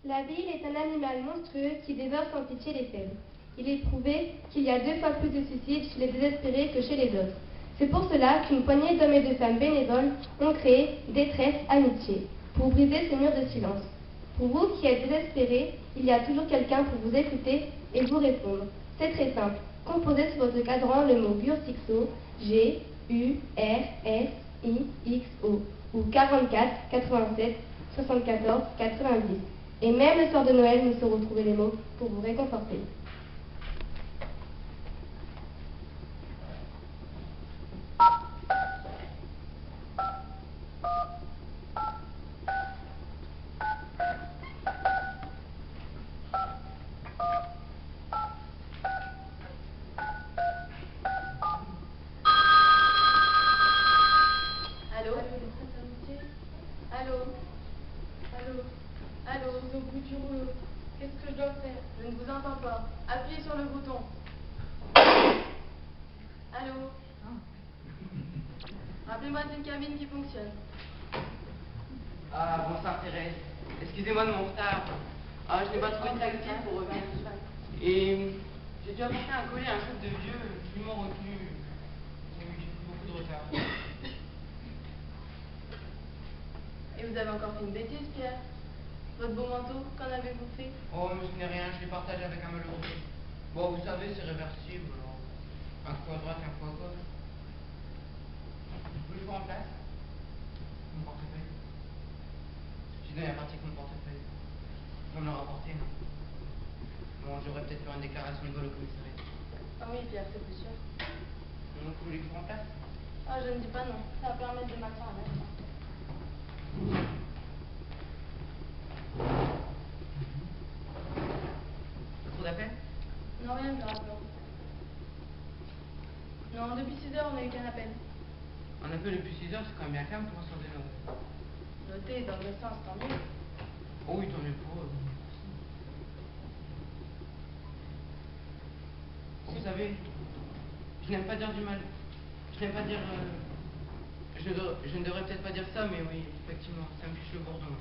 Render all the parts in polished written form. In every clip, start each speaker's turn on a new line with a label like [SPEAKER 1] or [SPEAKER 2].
[SPEAKER 1] La ville est un animal monstrueux qui dévore sans pitié les faibles. Il est prouvé qu'il y a 2 fois plus de suicides chez les désespérés que chez les autres. C'est pour cela qu'une poignée d'hommes et de femmes bénévoles ont créé Détresse Amitié, pour briser ces murs de silence. Pour vous qui êtes désespérés, il y a toujours quelqu'un pour vous écouter et vous répondre. C'est très simple. Composez sur votre cadran le mot GURSIXO, G-U-R-S-I-X-O, ou 44 87 74 90. Et même le soir de Noël, nous saurons trouver les mots pour vous réconforter.
[SPEAKER 2] Allô? Allô? Allô? Allô? Au bout du rouleau. Qu'est-ce que je dois faire? Je ne vous entends pas. Appuyez sur le bouton. Allô? Rappelez-moi d'une cabine qui fonctionne.
[SPEAKER 3] Ah, bonsoir Thérèse. Excusez-moi de mon retard. Ah, je n'ai pas trouvé de taxi pour revenir. Et j'ai dû apporter un colis à un groupe de vieux qui m'ont retenu. J'ai eu beaucoup de retard.
[SPEAKER 2] Et vous avez encore fait une bêtise, Pierre? Votre beau manteau, qu'en avez-vous fait?
[SPEAKER 3] Oh, mais ce n'est rien, je l'ai partagé avec un malheureux. Bon, vous savez, c'est réversible. Alors, un coup à droite, un coup à gauche. Vous voulez que je vous remplace? Mon portefeuille. Je donne la partie avec mon portefeuille. Vous me le rapportez, non? Bon, j'aurais peut-être fait une déclaration de vol au commissariat.
[SPEAKER 2] Ah oui, Pierre, c'est plus sûr.
[SPEAKER 3] Donc, vous voulez que je vous remplace?
[SPEAKER 2] Ah, je ne dis pas non. Ça va permettre de m'attendre à mettre.
[SPEAKER 3] Trop d'appels?
[SPEAKER 2] Non, rien de grave, non. Non, depuis 6 heures, on n'a eu qu'un appel.
[SPEAKER 3] Un appel depuis 6 heures, c'est quand même bien calme pour un soir de Noël.
[SPEAKER 2] Notez, dans le sens, tant mieux.
[SPEAKER 3] Oh oui, tant mieux pour eux. Vous savez, je n'aime pas dire du mal. Je n'aime pas dire... je ne devrais peut-être pas dire ça, mais oui, effectivement, ça me fiche le bourdon.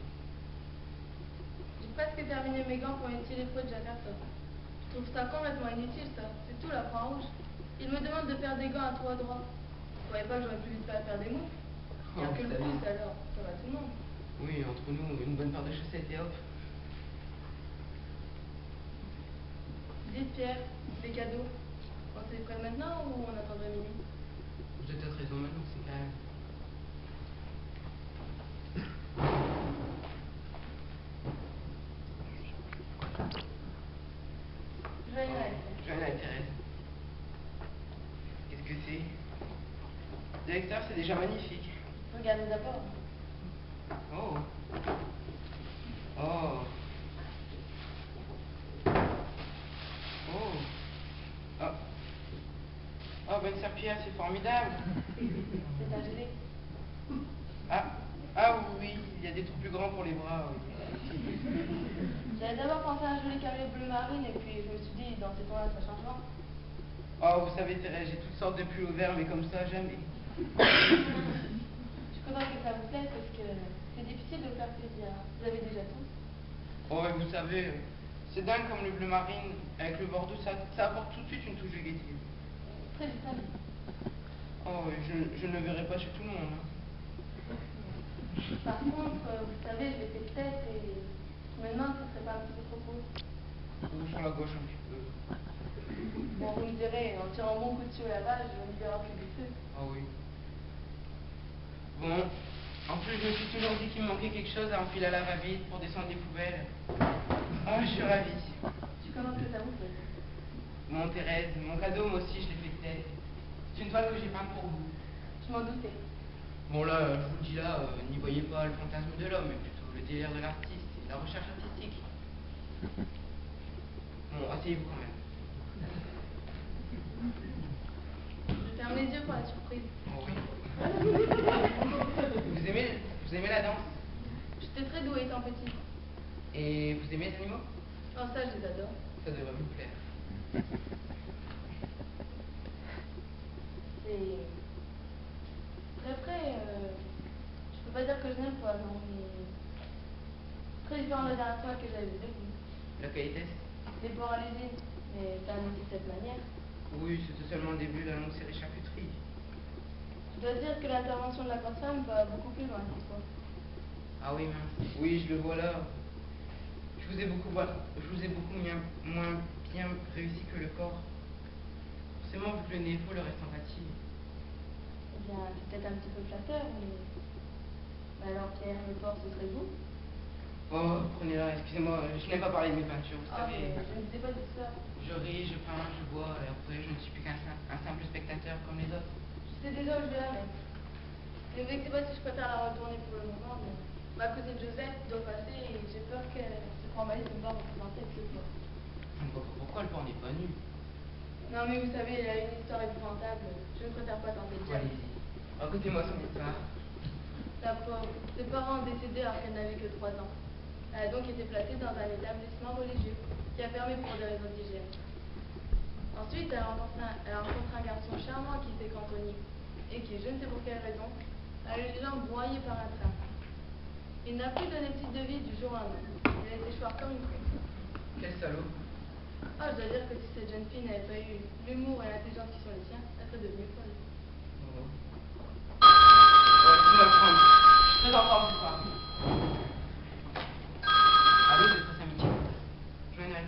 [SPEAKER 2] J'ai presque terminé mes gants pour étirer les de Jakarta. Je trouve ça complètement inutile, ça. C'est tout la Croix-Rouge. Il me demande de faire des gants à trous droits. Vous croyez pas que j'aurais plus vite fait à faire des moufles? Il n'y a
[SPEAKER 3] Oh,
[SPEAKER 2] que le
[SPEAKER 3] vous savez.
[SPEAKER 2] pouce, alors. Ça va tout le monde.
[SPEAKER 3] Oui, entre nous, une bonne paire de chaussettes et hop.
[SPEAKER 2] Dites, Pierre, les cadeaux. On s'est prêt maintenant ou on attendrait minuit?
[SPEAKER 3] Vous avez peut-être raison maintenant, c'est quand même...
[SPEAKER 2] Joyeux Noël.
[SPEAKER 3] Joyeux Noël, Thérèse. Qu'est-ce que c'est? De l'extérieur, c'est déjà magnifique.
[SPEAKER 2] Regardez d'abord.
[SPEAKER 3] Oh. Oh. Oh. Oh. Oh, bonne serpillière, c'est formidable.
[SPEAKER 2] C'est un gelé.
[SPEAKER 3] Ah. Ah oui, il y a des trous plus grands pour les bras, oui.
[SPEAKER 2] J'avais d'abord pensé à un joli carré bleu marine et puis je me suis dit, dans ces temps-là, ça changera.
[SPEAKER 3] Oh, vous savez, Thérèse, j'ai toutes sortes de pulls au vert, mais comme ça, jamais.
[SPEAKER 2] Je suis contente que ça vous plaise parce que c'est difficile de vous faire plaisir. Vous avez déjà tout.
[SPEAKER 3] Oh, et vous savez, c'est dingue comme le bleu marine avec le bordeaux, ça apporte tout de suite une touche de gaieté.
[SPEAKER 2] Très vite, très vite.
[SPEAKER 3] Oh, et je ne le verrai pas chez tout le monde. Hein.
[SPEAKER 2] Par contre, vous savez, je l'ai fait de tête et maintenant, ce serait pas un petit peu trop court.
[SPEAKER 3] Ou sur la gauche un petit peu.
[SPEAKER 2] Bon, vous me direz, en tirant un bon coup dessus au lavage, on y verra plus du feu.
[SPEAKER 3] Ah oui. Bon, en plus, je me suis toujours dit qu'il me manquait quelque chose à enfiler à la va-vite pour descendre les poubelles. Ah, je suis ravie.
[SPEAKER 2] Je suis contente que ça vous plaise.
[SPEAKER 3] Bon, Thérèse, mon cadeau, moi aussi, je l'ai fait de tête. C'est une toile que j'ai peinte pour vous.
[SPEAKER 2] Je m'en doutais.
[SPEAKER 3] Bon, là, je vous le dis là, n'y voyez pas le fantasme de l'homme, mais plutôt le délire de l'artiste et la recherche artistique. Bon, asseyez-vous quand même.
[SPEAKER 2] Je ferme les yeux pour la surprise.
[SPEAKER 3] Oh oui. Vous aimez la danse?
[SPEAKER 2] J'étais très douée étant petite.
[SPEAKER 3] Et vous aimez les animaux?
[SPEAKER 2] Oh, ça, je les adore.
[SPEAKER 3] Ça devrait vous plaire.
[SPEAKER 2] C'est... D'après, je peux pas dire que je n'aime pas, non, mais... Très différent de la dernière fois que j'avais vu de vous.
[SPEAKER 3] Laquelle était-ce?
[SPEAKER 2] Les porcs à l'usine, mais ça annonce de cette manière.
[SPEAKER 3] Oui, c'était seulement le début de la longue série charcuterie.
[SPEAKER 2] Je dois dire que l'intervention de la femme va beaucoup plus loin cette fois.
[SPEAKER 3] Ah oui, mince. Oui, je le vois là. Je vous ai beaucoup moins bien réussi que le corps. Forcément, vu que le nez est faux, le reste en pâtit.
[SPEAKER 2] Eh bien, c'est peut-être un petit peu flatteur, mais alors Pierre, le porc, ce serait vous?
[SPEAKER 3] Oh, prenez-la, excusez-moi, je n'aime pas parler de mes peintures, vous
[SPEAKER 2] Ah,
[SPEAKER 3] savez.
[SPEAKER 2] mais je ne disais pas de ça.
[SPEAKER 3] Je ris, je peins, je bois, et après, je ne suis plus un simple spectateur comme les autres.
[SPEAKER 2] Je sais déjà où je vais la mettre. Ne vous vexez pas si je préfère la retourner pour le moment, mais ma cousine Josette doit passer et j'ai peur qu'elle se prenne mal de me voir représenter avec ce porc.
[SPEAKER 3] Je ne vois pas pourquoi le porc n'est pas nu.
[SPEAKER 2] Non, mais vous savez, il a une histoire épouvantable. Je ne préfère pas tenter de dire.
[SPEAKER 3] Allez-y, racontez-moi son histoire.
[SPEAKER 2] La pauvre, ses parents ont décédé alors qu'elle n'avait que 3 ans. Elle a donc été placée dans un établissement religieux qui a fermé pour des raisons d'hygiène. Ensuite, elle a rencontré un garçon charmant qui s'est cantonné et qui, je ne sais pour quelle raison, a eu les jambes broyées par un train. Il n'a plus donné de signe de vie du jour au lendemain. Elle a été choir comme une conne.
[SPEAKER 3] Quel salaud.
[SPEAKER 2] Ah, je dois dire que si cette jeune fille n'avait pas eu l'humour et l'intelligence qui sont les siens, elle serait devenue folle.
[SPEAKER 3] Oh. Ouais, laissez-moi le prendre. Je suis très en forme ce soir. Allô, détresse amitié. Joël.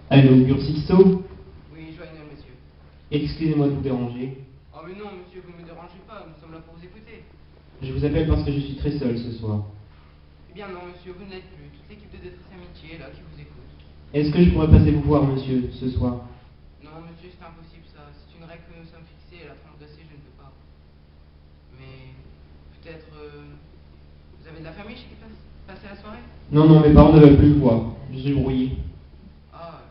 [SPEAKER 4] Allô, Bursixo?
[SPEAKER 3] Oui, Joël, monsieur.
[SPEAKER 4] Excusez-moi de vous déranger.
[SPEAKER 3] Oh mais non, monsieur, vous ne me dérangez pas, nous sommes là pour vous écouter.
[SPEAKER 4] Je vous appelle parce que je suis très seul ce soir.
[SPEAKER 3] Eh bien non, monsieur, vous ne l'êtes plus. Toute l'équipe de détresse amitié est là qui vous écoute.
[SPEAKER 4] Est-ce que je pourrais passer vous voir, monsieur, ce soir?
[SPEAKER 3] Non, monsieur, c'est impossible ça. C'est une règle que nous sommes fixées et la transgresser, je ne peux pas. Mais peut-être vous avez de la famille chez qui passer la soirée?
[SPEAKER 4] Non, non, mes parents ne veulent plus me voir. Je suis brouillé.
[SPEAKER 3] Ah,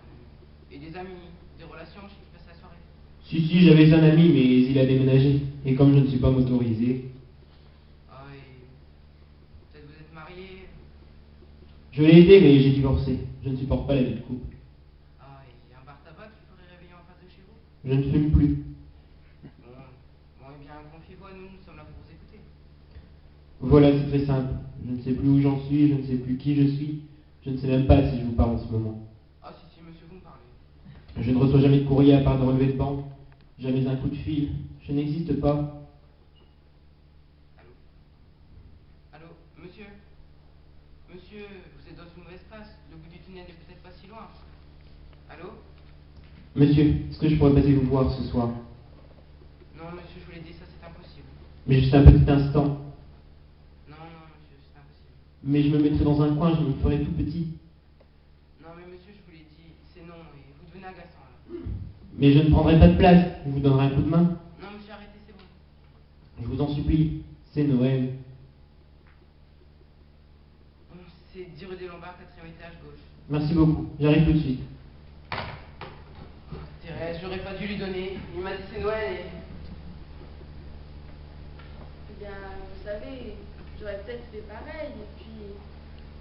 [SPEAKER 3] et des amis, des relations chez qui passer la soirée?
[SPEAKER 4] Si, j'avais un ami, mais il a déménagé. Et comme je ne suis pas motorisé...
[SPEAKER 3] Ah, et peut-être vous êtes marié?
[SPEAKER 4] Je l'ai été, mais j'ai divorcé. Je ne supporte pas la vie de couple.
[SPEAKER 3] Ah, et il y a un bar tabac qui ferait réveiller en face de chez vous?
[SPEAKER 4] Je ne fume plus.
[SPEAKER 3] Bon, eh bien, confiez-vous à nous, nous sommes là pour vous écouter.
[SPEAKER 4] Voilà, c'est très simple. Je ne sais plus où j'en suis, je ne sais plus qui je suis. Je ne sais même pas si je vous parle en ce moment.
[SPEAKER 3] Ah, si, monsieur, vous me parlez.
[SPEAKER 4] Je ne reçois jamais de courrier à part de relevés de banque. Jamais un coup de fil. Je n'existe pas.
[SPEAKER 3] Allô, monsieur? Monsieur, vous êtes dans une mauvaise passe. Le bout du tunnel n'est peut-être pas si loin. Allô?
[SPEAKER 4] Monsieur, est-ce que je pourrais passer vous voir ce soir?
[SPEAKER 3] Non, monsieur, je vous l'ai dit, ça c'est impossible.
[SPEAKER 4] Mais juste un petit instant.
[SPEAKER 3] Non, monsieur, c'est impossible.
[SPEAKER 4] Mais je me mettrai dans un coin, je me ferai tout petit.
[SPEAKER 3] Non, mais monsieur, je vous l'ai dit, c'est non, et vous devenez agaçant, là.
[SPEAKER 4] Mais je ne prendrai pas de place, je vous donnerai un coup de main.
[SPEAKER 3] Non, monsieur, arrêtez, c'est bon.
[SPEAKER 4] Je vous en supplie, c'est Noël.
[SPEAKER 3] Bon, c'est 10 rue des Lombards, 4e étage, gauche.
[SPEAKER 4] Merci beaucoup, j'arrive tout de suite.
[SPEAKER 3] Thérèse, j'aurais pas dû lui donner. Il m'a dit c'est Noël et...
[SPEAKER 2] Eh bien, vous savez, j'aurais peut-être fait pareil, et puis,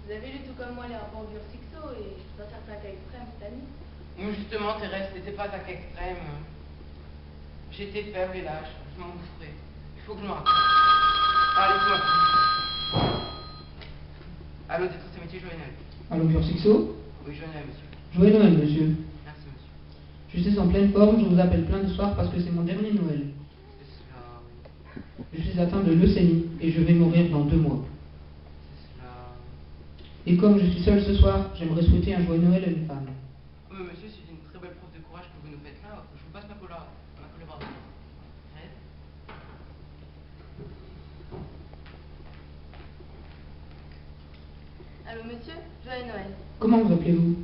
[SPEAKER 2] vous avez lu tout comme moi les rapports Bursixo, et dans certains cas extrêmes, c'est admis.
[SPEAKER 3] Moi, justement, Thérèse, c'était pas un cas extrême. J'étais faible et lâche, je m'en boufferais. Il faut que je me rappelle. Ah, laissez-moi. Allô, détresse amitié, Joël.
[SPEAKER 5] Allô, Bursixo?
[SPEAKER 3] Oui, Joël, monsieur.
[SPEAKER 5] Joyeux Noël, monsieur.
[SPEAKER 3] Merci, monsieur.
[SPEAKER 5] Je suis en pleine forme, je vous appelle plein de soir parce que c'est mon dernier Noël.
[SPEAKER 3] C'est cela, oui.
[SPEAKER 5] Je suis atteint de leucémie et je vais mourir dans 2 mois.
[SPEAKER 3] C'est cela.
[SPEAKER 5] Et comme je suis seul ce soir, j'aimerais souhaiter un joyeux Noël à une femme.
[SPEAKER 3] Oui, mais monsieur, c'est une très belle preuve de courage que vous nous faites là. Je vous passe ma collaboratrice. Thérèse?
[SPEAKER 2] Allô, monsieur, joyeux Noël.
[SPEAKER 5] Comment vous appelez-vous?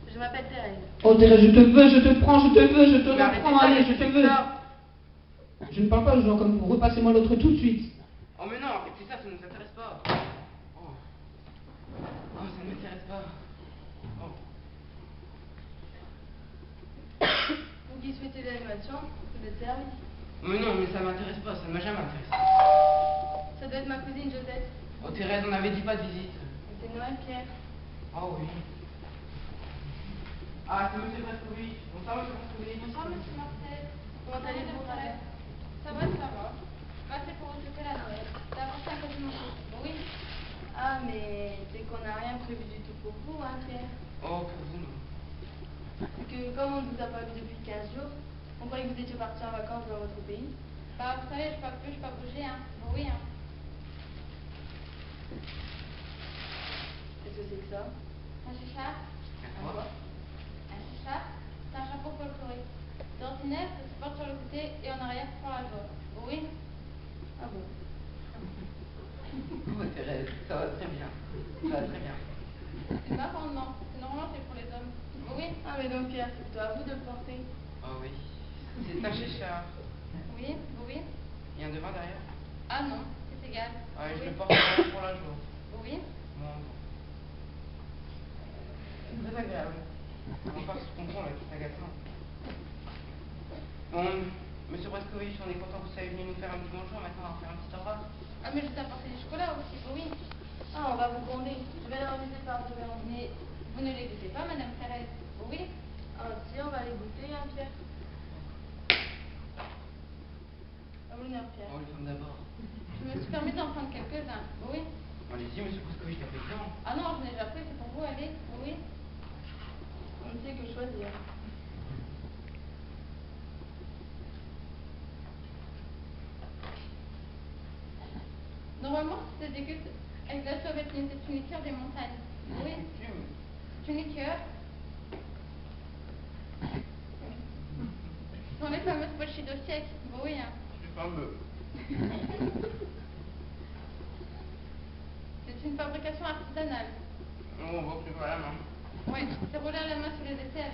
[SPEAKER 2] Je m'appelle Thérèse.
[SPEAKER 5] Oh Thérèse, je te veux, je te prends, je te veux, je te
[SPEAKER 3] Mais arrêtez
[SPEAKER 5] reprends,
[SPEAKER 3] ça,
[SPEAKER 5] allez,
[SPEAKER 3] mais
[SPEAKER 5] je te
[SPEAKER 3] c'est
[SPEAKER 5] veux.
[SPEAKER 3] ça.
[SPEAKER 5] Je ne parle pas aux gens comme vous, repassez-moi l'autre tout de suite.
[SPEAKER 3] Oh, mais non, arrêtez ça, ça ne nous intéresse pas. Oh, ça ne m'intéresse pas. Oh.
[SPEAKER 2] Vous qui souhaitez l'animation, vous êtes servi.
[SPEAKER 3] Mais non, mais ça m'intéresse pas, ça ne m'a jamais intéressé.
[SPEAKER 2] Ça doit être ma cousine Josette.
[SPEAKER 3] Oh, Thérèse, on n'avait dit pas de visite.
[SPEAKER 2] C'est Noël, Pierre.
[SPEAKER 3] Oh, oui. Ah, c'est monsieur Pascovitch. Bonsoir, monsieur Pascovitch.
[SPEAKER 1] Bonsoir, monsieur Martel.
[SPEAKER 2] Comment allez-vous, madame?
[SPEAKER 1] Ça va, ça va. Bah, c'est pour vous souhaiter la Noël. D'abord, c'est un peu de mon Oui.
[SPEAKER 2] Ah, mais c'est qu'on n'a rien prévu du tout pour vous, hein, Pierre.
[SPEAKER 3] Oh, pour vous, non.
[SPEAKER 2] C'est que comme on ne vous a pas vu depuis 15 jours, on croyait que vous étiez partis en vacances dans votre pays.
[SPEAKER 6] Bah, vous savez, je peux pas bouger, hein. Bon, oui, hein.
[SPEAKER 2] Qu'est-ce que c'est que ça?
[SPEAKER 6] Un chicha.
[SPEAKER 3] Un
[SPEAKER 2] Un quoi?
[SPEAKER 6] Un chicha, c'est un chapeau folklorique. D'ordinaire, ça se porte sur le côté et en arrière pour la joie. Bon, oui.
[SPEAKER 2] Ah bon?
[SPEAKER 3] Oh, Thérèse, ça va très bien. Ça va très bien.
[SPEAKER 6] C'est ma fondement. C'est normalement fait pour les hommes. Bon, oui.
[SPEAKER 2] Ah, mais donc Pierre, c'est plutôt à vous de le porter.
[SPEAKER 3] Oh oui. C'est un chéchard.
[SPEAKER 6] Oui, bon, oui.
[SPEAKER 3] Il y a un devant derrière?
[SPEAKER 6] Ah non, c'est égal.
[SPEAKER 3] Ah,
[SPEAKER 6] Bon,
[SPEAKER 3] je
[SPEAKER 6] oui.
[SPEAKER 3] le porte pour la jour.
[SPEAKER 6] Bon, oui.
[SPEAKER 3] Bon. C'est très agréable. On part ce comprend là, qui est agaçant. Bon, monsieur Braskovitch, on est content que vous soyez venu nous faire un petit bonjour. Maintenant, on va faire un petit au revoir.
[SPEAKER 6] Ah, mais je t'ai apporté du chocolat aussi. Bon, oui.
[SPEAKER 2] Ah, on va vous gronder. Je vais leur laisser par devant.
[SPEAKER 6] Mais vous ne les goûtez pas, Madame Thérèse. Bon, oui.
[SPEAKER 2] Ah, si, on va les goûter, hein, Pierre. À l'honneur, Pierre.
[SPEAKER 3] Oh, les femmes d'abord.
[SPEAKER 6] Je me suis permis d'en prendre quelques-uns. Bon, oui.
[SPEAKER 3] Allez-y, monsieur Braskovitch, la présidente.
[SPEAKER 6] Ah non, je n'ai déjà pris, c'est pour vous, allez. Bon, oui.
[SPEAKER 2] On ne sait que choisir.
[SPEAKER 6] Normalement, c'est des gouttes avec de la chauvetine, c'est une liqueur des montagnes. Oui, c'est une liqueur. Ce sont les fameuses pochis d'Ossiec. Bon, oui, hein.
[SPEAKER 3] C'est fameux.
[SPEAKER 6] C'est une fabrication artisanale.
[SPEAKER 3] Oh, on va plus voir la main.
[SPEAKER 6] Oui, c'est roulé à la main sous les aisselles.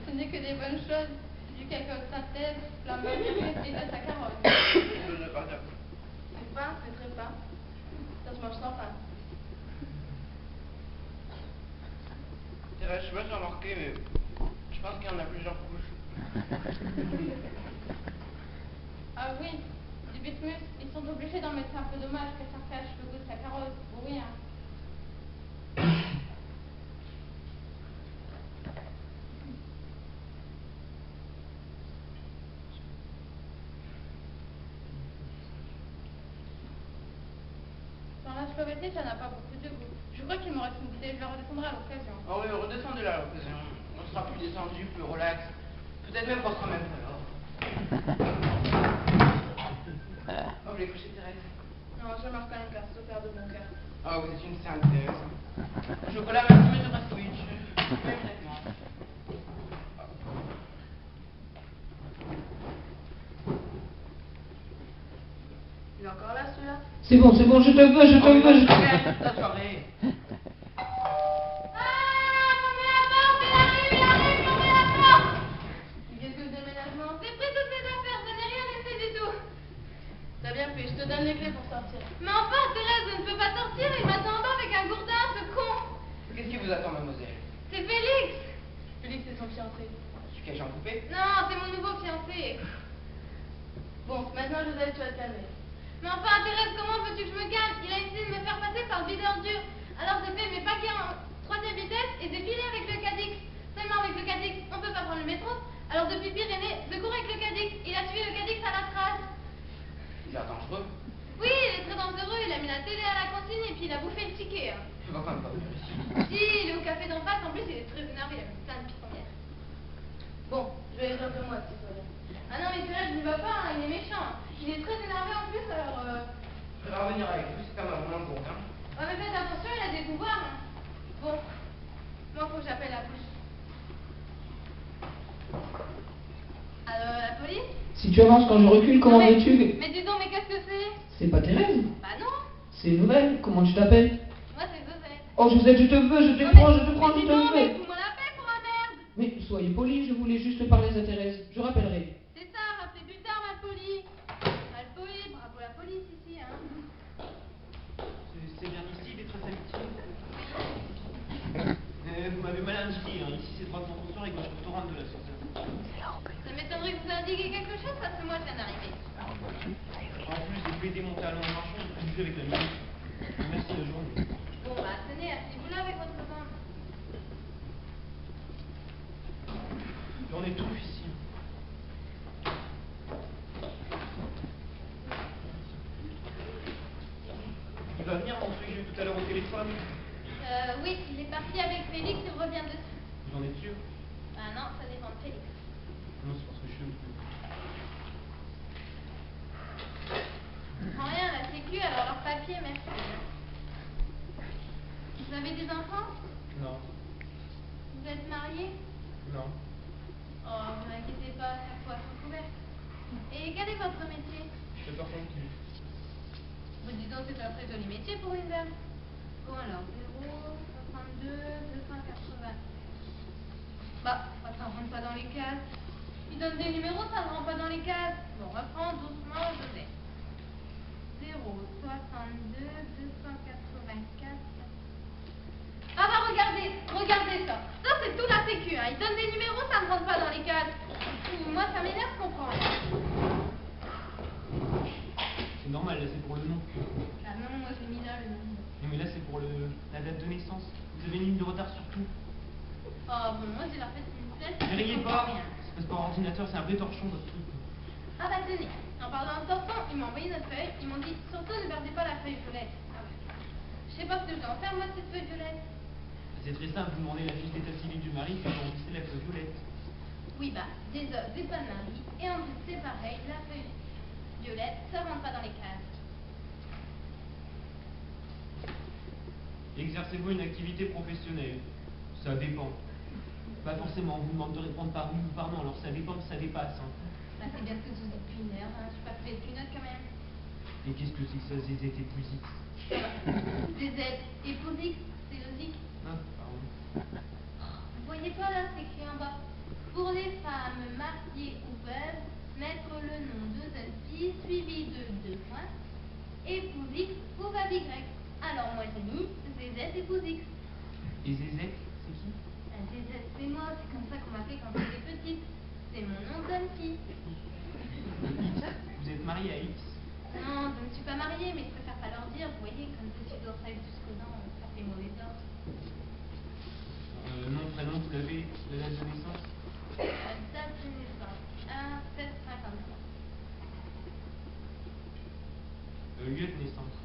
[SPEAKER 6] Ce n'est que des bonnes choses. Du cacao de synthèse, flambeur et de la saccharose.
[SPEAKER 3] Je ne pas dire.
[SPEAKER 2] C'est fin, c'est très fin. Ça se mange sans pain.
[SPEAKER 3] Thérèse, je sais pas si tu as remarqué, mais je pense qu'il y en a plusieurs couches.
[SPEAKER 6] Ah oui, du bitume, ils sont obligés d'en mettre un peu dommage que ça cache le goût de saccharose. Bon, oui, hein. Dans la chauvetine, ça n'a pas beaucoup de goût. Je crois qu'il me reste une bouteille, je la redescendrai à l'occasion.
[SPEAKER 3] Oh oui, redescendez là à l'occasion. On sera plus descendu, plus relax. Peut-être même qu'on sera même plus alors. Oh, vous voulez coucher, Thérèse?
[SPEAKER 2] Non, je marche quand même car c'est au père de mon cœur.
[SPEAKER 3] Oh, vous êtes une sainte, Thérèse. Chocolat, merci, monsieur Braskovitch. Immédiatement.
[SPEAKER 2] Il est encore là, celui-là?
[SPEAKER 5] C'est bon, je te veux, je te
[SPEAKER 3] Oh, mais
[SPEAKER 5] veux.
[SPEAKER 3] non, Thérèse, toute la soirée.
[SPEAKER 2] Qu'est-ce que le déménagement?
[SPEAKER 6] J'ai pris toutes mes affaires, je n'ai rien laissé du tout.
[SPEAKER 2] T'as bien fait, je te donne les clés pour sortir.
[SPEAKER 6] Mais enfin, Thérèse, je ne peux pas sortir, il m'attend en bas avec un gourdin, ce con.
[SPEAKER 3] Qu'est-ce qui vous attend, mademoiselle?
[SPEAKER 6] C'est Félix.
[SPEAKER 2] Félix est son fiancé.
[SPEAKER 3] Celui qui a jambe coupée?
[SPEAKER 6] Non, c'est mon nouveau fiancé.
[SPEAKER 2] Bon, maintenant Joseph, tu vas te calmer.
[SPEAKER 6] Mais enfin, Thérèse, comment veux-tu que je me calme? Il a essayé de me faire passer par le videur dur. Alors j'ai fait mes paquets en 3e vitesse et j'ai filé avec le Cadix. Seulement avec le Cadix, on peut pas prendre le métro. Alors depuis Pyrénées, je cours avec le Cadix. Il a suivi le Cadix à la trace.
[SPEAKER 3] Il a l'air dangereux.
[SPEAKER 6] Oui, il est très dangereux. Il a mis la télé à la cantine et puis il a bouffé le ticket. Hein.
[SPEAKER 3] Il va quand même pas venir ici.
[SPEAKER 6] Si, il est au café d'en face. En plus, il est très énervé. Il a mis plein de pistonnières.
[SPEAKER 2] Bon, je vais les de moi, si ça va.
[SPEAKER 6] Ah non, mais Thérèse, il ne va pas. Hein. Il est méchant. Il est très énervé en plus. Alors.
[SPEAKER 3] Je vais revenir avec vous, c'est quand même vraiment bon, hein.
[SPEAKER 6] Oh, mais faites attention, il a des pouvoirs. Hein. Bon, moi, faut que j'appelle la police. La police?
[SPEAKER 5] Si tu avances quand je recule, comment
[SPEAKER 6] Non, mais-
[SPEAKER 5] veux-tu?
[SPEAKER 6] Mais dis donc, mais qu'est-ce que c'est?
[SPEAKER 5] C'est pas Thérèse.
[SPEAKER 6] Bah non,
[SPEAKER 5] C'est une nouvelle. Comment tu t'appelles?
[SPEAKER 6] moi c'est Josette.
[SPEAKER 5] Oh Josette, je te veux, je te
[SPEAKER 6] Non,
[SPEAKER 5] prends,
[SPEAKER 6] mais-
[SPEAKER 5] je te prends,
[SPEAKER 6] mais
[SPEAKER 5] je
[SPEAKER 6] dis
[SPEAKER 5] te
[SPEAKER 6] donc, mais
[SPEAKER 5] veux.
[SPEAKER 6] fous-moi la paix pour la merde.
[SPEAKER 5] Mais soyez poli, je voulais juste parler à Thérèse. Je rappellerai.
[SPEAKER 6] C'est ça, rappelez plus tard, ma police. Malpoli, bravo la police ici, hein.
[SPEAKER 4] C'est bien ici, les traces amitiés. Vous m'avez mal indiqué, hein. Ici c'est droite pour construire et gauche pour te rendre de l'ascenseur.
[SPEAKER 6] Ça m'étonnerait que vous indiquiez quelque chose parce que moi je viens d'arriver.
[SPEAKER 4] En plus, j'ai pu aider mon talon en marchant, j'ai pu jouer avec la musique. Merci la journée.
[SPEAKER 6] Bon bah tenez, asseyez-vous là avec votre main.
[SPEAKER 4] On est tous ici.
[SPEAKER 6] demande Félix.
[SPEAKER 4] Non, c'est parce que je suis occupé.
[SPEAKER 6] Rien, la sécu, alors leur papier, merci. Vous avez des enfants?
[SPEAKER 4] Non.
[SPEAKER 6] Vous êtes mariés?
[SPEAKER 4] Non.
[SPEAKER 6] Oh, ne vous inquiétez pas, chaque fois sous couvert. Et quel est votre métier?
[SPEAKER 4] Je fais personne qui.
[SPEAKER 6] Vous dites donc, c'est un très joli métier pour une dame. Bon alors, 0, 62, 280. Bah, ça ne rentre pas dans les cases. Il donne des numéros, ça ne rentre pas dans les cases. Bon, reprends doucement, Joseph. 0, 62, 284. Ah bah regardez ça. Ça c'est tout la sécu, hein. Il donne des numéros, ça ne rentre pas dans les cases. Moi ça m'énerve, je comprends rien.
[SPEAKER 4] C'est normal, là c'est pour le nom.
[SPEAKER 6] Ah non, moi j'ai mis là le nom.
[SPEAKER 4] Non, mais là c'est pour la date de naissance. Vous avez une ligne de retard sur tout.
[SPEAKER 6] Oh bon, moi j'ai leur fait une flèche.
[SPEAKER 4] Ne riez
[SPEAKER 6] je comprends
[SPEAKER 4] pas.
[SPEAKER 6] rien.
[SPEAKER 4] C'est parce que par ordinateur, c'est un vrai torchon votre truc.
[SPEAKER 6] Ah bah tenez, en parlant de torchon, ils m'ont envoyé notre feuille. Ils m'ont dit, surtout ne perdez pas la feuille violette. Ah ouais. Je sais pas ce que je dois en faire moi de cette feuille violette.
[SPEAKER 4] C'est très simple, vous demandez la fiche d'état civil du mari, puis vous remplissez la feuille violette.
[SPEAKER 6] Oui bah, des os, des pas de mari. Et en plus c'est pareil, la feuille violette, ça rentre pas dans les cases.
[SPEAKER 4] Exercez-vous une activité professionnelle? Ça dépend. Pas forcément, on vous demande de répondre par oui ou par non, alors ça dépend, ça dépasse. Hein.
[SPEAKER 6] Bah c'est bien ce que je vous dis depuis une heure, hein. Je suis pas plus qu'une heure quand même.
[SPEAKER 4] Et qu'est-ce que c'est que ça, zézette et Pousix?
[SPEAKER 6] Des aides et Pousix, c'est logique.
[SPEAKER 4] Ah, pardon.
[SPEAKER 6] Vous voyez pas là, c'est écrit en bas. Pour les femmes mariées ou veuves, mettre le nom de jeune fille suivi de 2 points. Et Pousix ou veuve Y. Alors moi j'ai mis Zézette et Pousix.
[SPEAKER 4] Et zézette, c'est qui?
[SPEAKER 6] Zézette, c'est moi, c'est comme ça qu'on m'a fait quand j'étais petite. C'est mon nom de jeune fille.
[SPEAKER 4] Vous êtes marié à X?
[SPEAKER 6] Non, je ne suis pas mariée, mais je préfère pas leur dire. Vous voyez, comme je suis d'oreille jusqu'aux dents, ça fait mauvais ordre.
[SPEAKER 4] Nom, prénom, vous l'avez? La date de naissance?
[SPEAKER 6] Date de naissance, 1-7-53.
[SPEAKER 4] Lieu de naissance?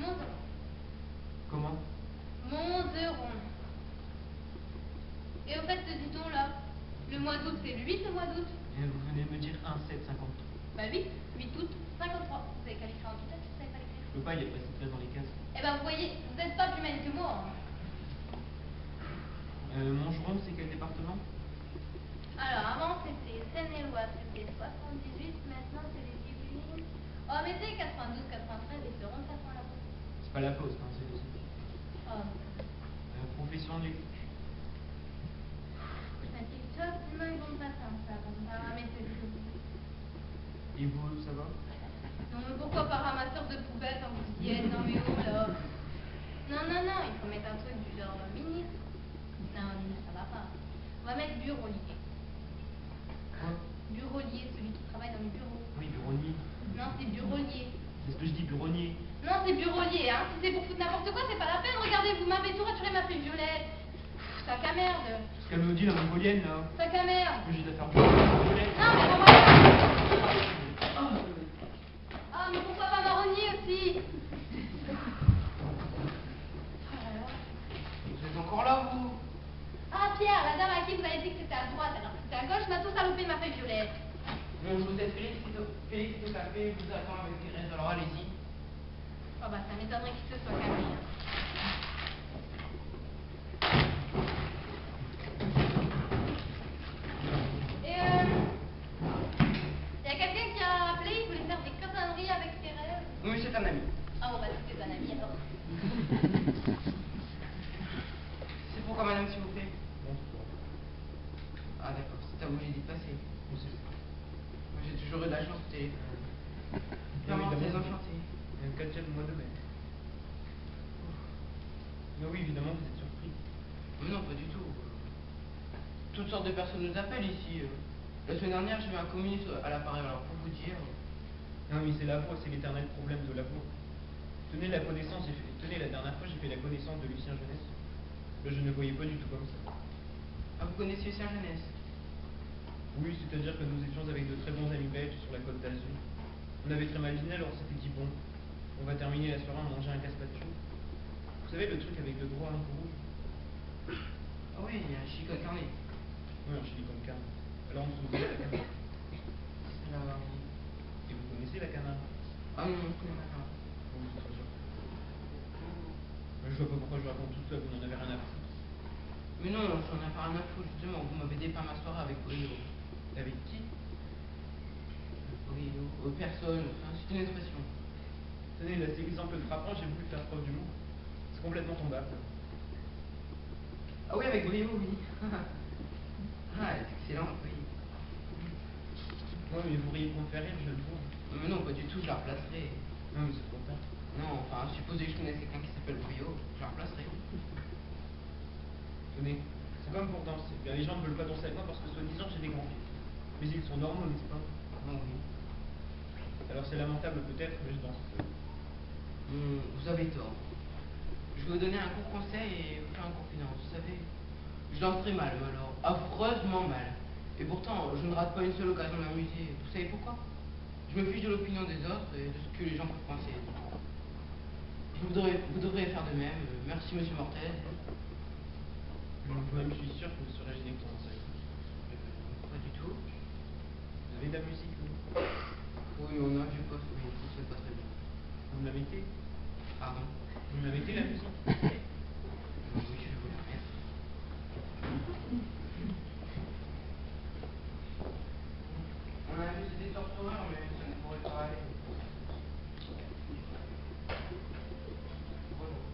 [SPEAKER 6] Monderon.
[SPEAKER 4] Comment?
[SPEAKER 6] Monderon. Et au fait, dis-donc là, le mois d'août, c'est le 8 le mois d'août?
[SPEAKER 4] Vous venez de me dire 1-7-53.
[SPEAKER 6] Bah 8 août, 53. Vous avez qu'à l'écrire en vitesse, vous savez pas l'écrire.
[SPEAKER 4] Je peux pas, il n'y a pas cette place dans les cases.
[SPEAKER 6] Eh ben vous voyez, vous n'êtes pas plus mal que moi. Hein.
[SPEAKER 4] Montgeron, c'est quel département?
[SPEAKER 6] Alors avant c'était Seine-et-Loire, c'était 78, maintenant c'est les Yvelines. Oh mais c'est 92, 93 et seront ça prend la poste.
[SPEAKER 4] C'est pas la poste, hein, c'est le site.
[SPEAKER 6] Oh.
[SPEAKER 4] Profession du...
[SPEAKER 6] Effectivement, ils vont me passer un ça, bon, paramétrer le tout.
[SPEAKER 4] Et vous, ça va?
[SPEAKER 6] Non mais pourquoi pas ramasseur de poubelles quand vous disiez non mais oh là. Non, il faut mettre un truc du genre ministre. Non, ministre, ça va pas. On va mettre bureaulier.
[SPEAKER 4] Quoi?
[SPEAKER 6] Bureaulier, celui qui travaille dans les bureaux.
[SPEAKER 4] Oui, bureaulier.
[SPEAKER 6] Non, c'est bureaulier.
[SPEAKER 4] C'est ce que je dis, bureaulier.
[SPEAKER 6] Non, c'est bureaulier, hein. Si c'est pour foutre n'importe quoi, c'est pas la peine. Regardez, vous m'avez tout raturé ma feuille violette. Sac à merde.
[SPEAKER 4] Ce qu'elle me dit dans la Mongolienne, là.
[SPEAKER 6] Sac à merde.
[SPEAKER 4] Que j'ai d'affaires violette.
[SPEAKER 6] Non, mais on va... Ah, mais pourquoi pas marronnier aussi?
[SPEAKER 3] Vous êtes encore là, vous?
[SPEAKER 6] Ah, Pierre, la dame à qui vous avez dit que c'était à droite, alors que c'était à gauche, m'a tout salopé ma feuille violette.
[SPEAKER 3] Vous êtes Félix est au café, vous attend avec Thérèse, alors allez-y.
[SPEAKER 6] Oh bah, ça m'étonnerait qu'il se soit calmé. Hein. Et y a quelqu'un qui a appelé, il voulait faire des cotonneries avec Thérèse.
[SPEAKER 3] Oui, c'est un ami.
[SPEAKER 6] Ah bon, bah, c'est un ami alors.
[SPEAKER 3] C'est pourquoi, madame, s'il vous plaît? Ah, d'accord, c'est à vous que j'ai dit de passer. Moi, j'ai toujours eu de la chance au téléphone. Vraiment très enchanté.
[SPEAKER 4] Un 4e mois de mai. Mais oui, évidemment, vous êtes surpris.
[SPEAKER 3] Mais non, pas du tout. Toutes sortes de personnes nous appellent ici. La semaine dernière, j'ai vu un communiste à l'appareil, alors pour vous dire...
[SPEAKER 4] Non, mais c'est la voix, c'est l'éternel problème de la voix. Tenez, la dernière fois, j'ai fait la connaissance de Lucien Jeunesse. Là, je ne le voyais pas du tout comme ça.
[SPEAKER 3] Ah, vous connaissez Lucien Jeunesse?
[SPEAKER 4] Oui, c'est-à-dire que nous étions avec de très bons amis belges sur la côte d'Azur. On avait très mal dîné, alors on s'était dit, bon, on va terminer la soirée en mangeant un gazpacho. Vous savez, le truc avec le gros haricot rouge?
[SPEAKER 3] Ah oui, il y a un chicot carnet.
[SPEAKER 4] Oui, Angélique comme canne. Alors on se voit la canne.
[SPEAKER 3] Alors,
[SPEAKER 4] Et vous connaissez la canne?
[SPEAKER 3] ah non, je connais pas.
[SPEAKER 4] Bon, c'est très sûr. Je vois pas pourquoi je raconte tout ça, vous n'en avez rien à foutre.
[SPEAKER 3] Mais non, j'en ai pas rien à foutre, justement. Vous m'avez dépeint ma soirée avec brio.
[SPEAKER 4] Avec qui?
[SPEAKER 3] Brio. Personne. Enfin, c'est une expression.
[SPEAKER 4] Tenez, là, c'est l'exemple frappant, j'ai voulu faire preuve d'humour. C'est complètement tombable.
[SPEAKER 3] Ah oui, avec brio, oui. Ah, c'est excellent, oui.
[SPEAKER 4] Ouais, mais vous riez pour me faire rire, je le vois.
[SPEAKER 3] Mais non, pas du tout, je la replacerai.
[SPEAKER 4] Non, mais c'est trop tard.
[SPEAKER 3] Non, enfin, supposez que je connaisse quelqu'un qui s'appelle Brio, je la replacerai.
[SPEAKER 4] Tenez, c'est comme pour danser. Bien, les gens ne veulent pas danser avec moi parce que soi-disant j'ai des grands pieds. Mais ils sont normaux, n'est-ce pas?
[SPEAKER 3] Ah oui.
[SPEAKER 4] Alors c'est lamentable peut-être, mais je danse.
[SPEAKER 3] Vous avez tort. Je vais vous donner un court conseil et vous faire une confidence. Vous savez, je danse très mal, mais alors affreusement mal. Et pourtant, je ne rate pas une seule occasion de m'amuser. Vous savez pourquoi? Je me fiche de l'opinion des autres et de ce que les gens peuvent penser. Vous devriez faire de même. Merci, monsieur Mortel.
[SPEAKER 4] Moi-même, je suis sûr que vous serez gêné que ton conseil.
[SPEAKER 3] Pas du tout.
[SPEAKER 4] Vous avez de la musique, vous?
[SPEAKER 3] Oui, on a, je pense, mais c'est pas très bien.
[SPEAKER 4] Vous me la mettez?
[SPEAKER 3] Pardon.
[SPEAKER 4] Vous me la mettez, la musique?
[SPEAKER 3] Oui, je vais vous la mettre. On a juste des tortureurs, mais ça ne pourrait pas aller. Bonjour.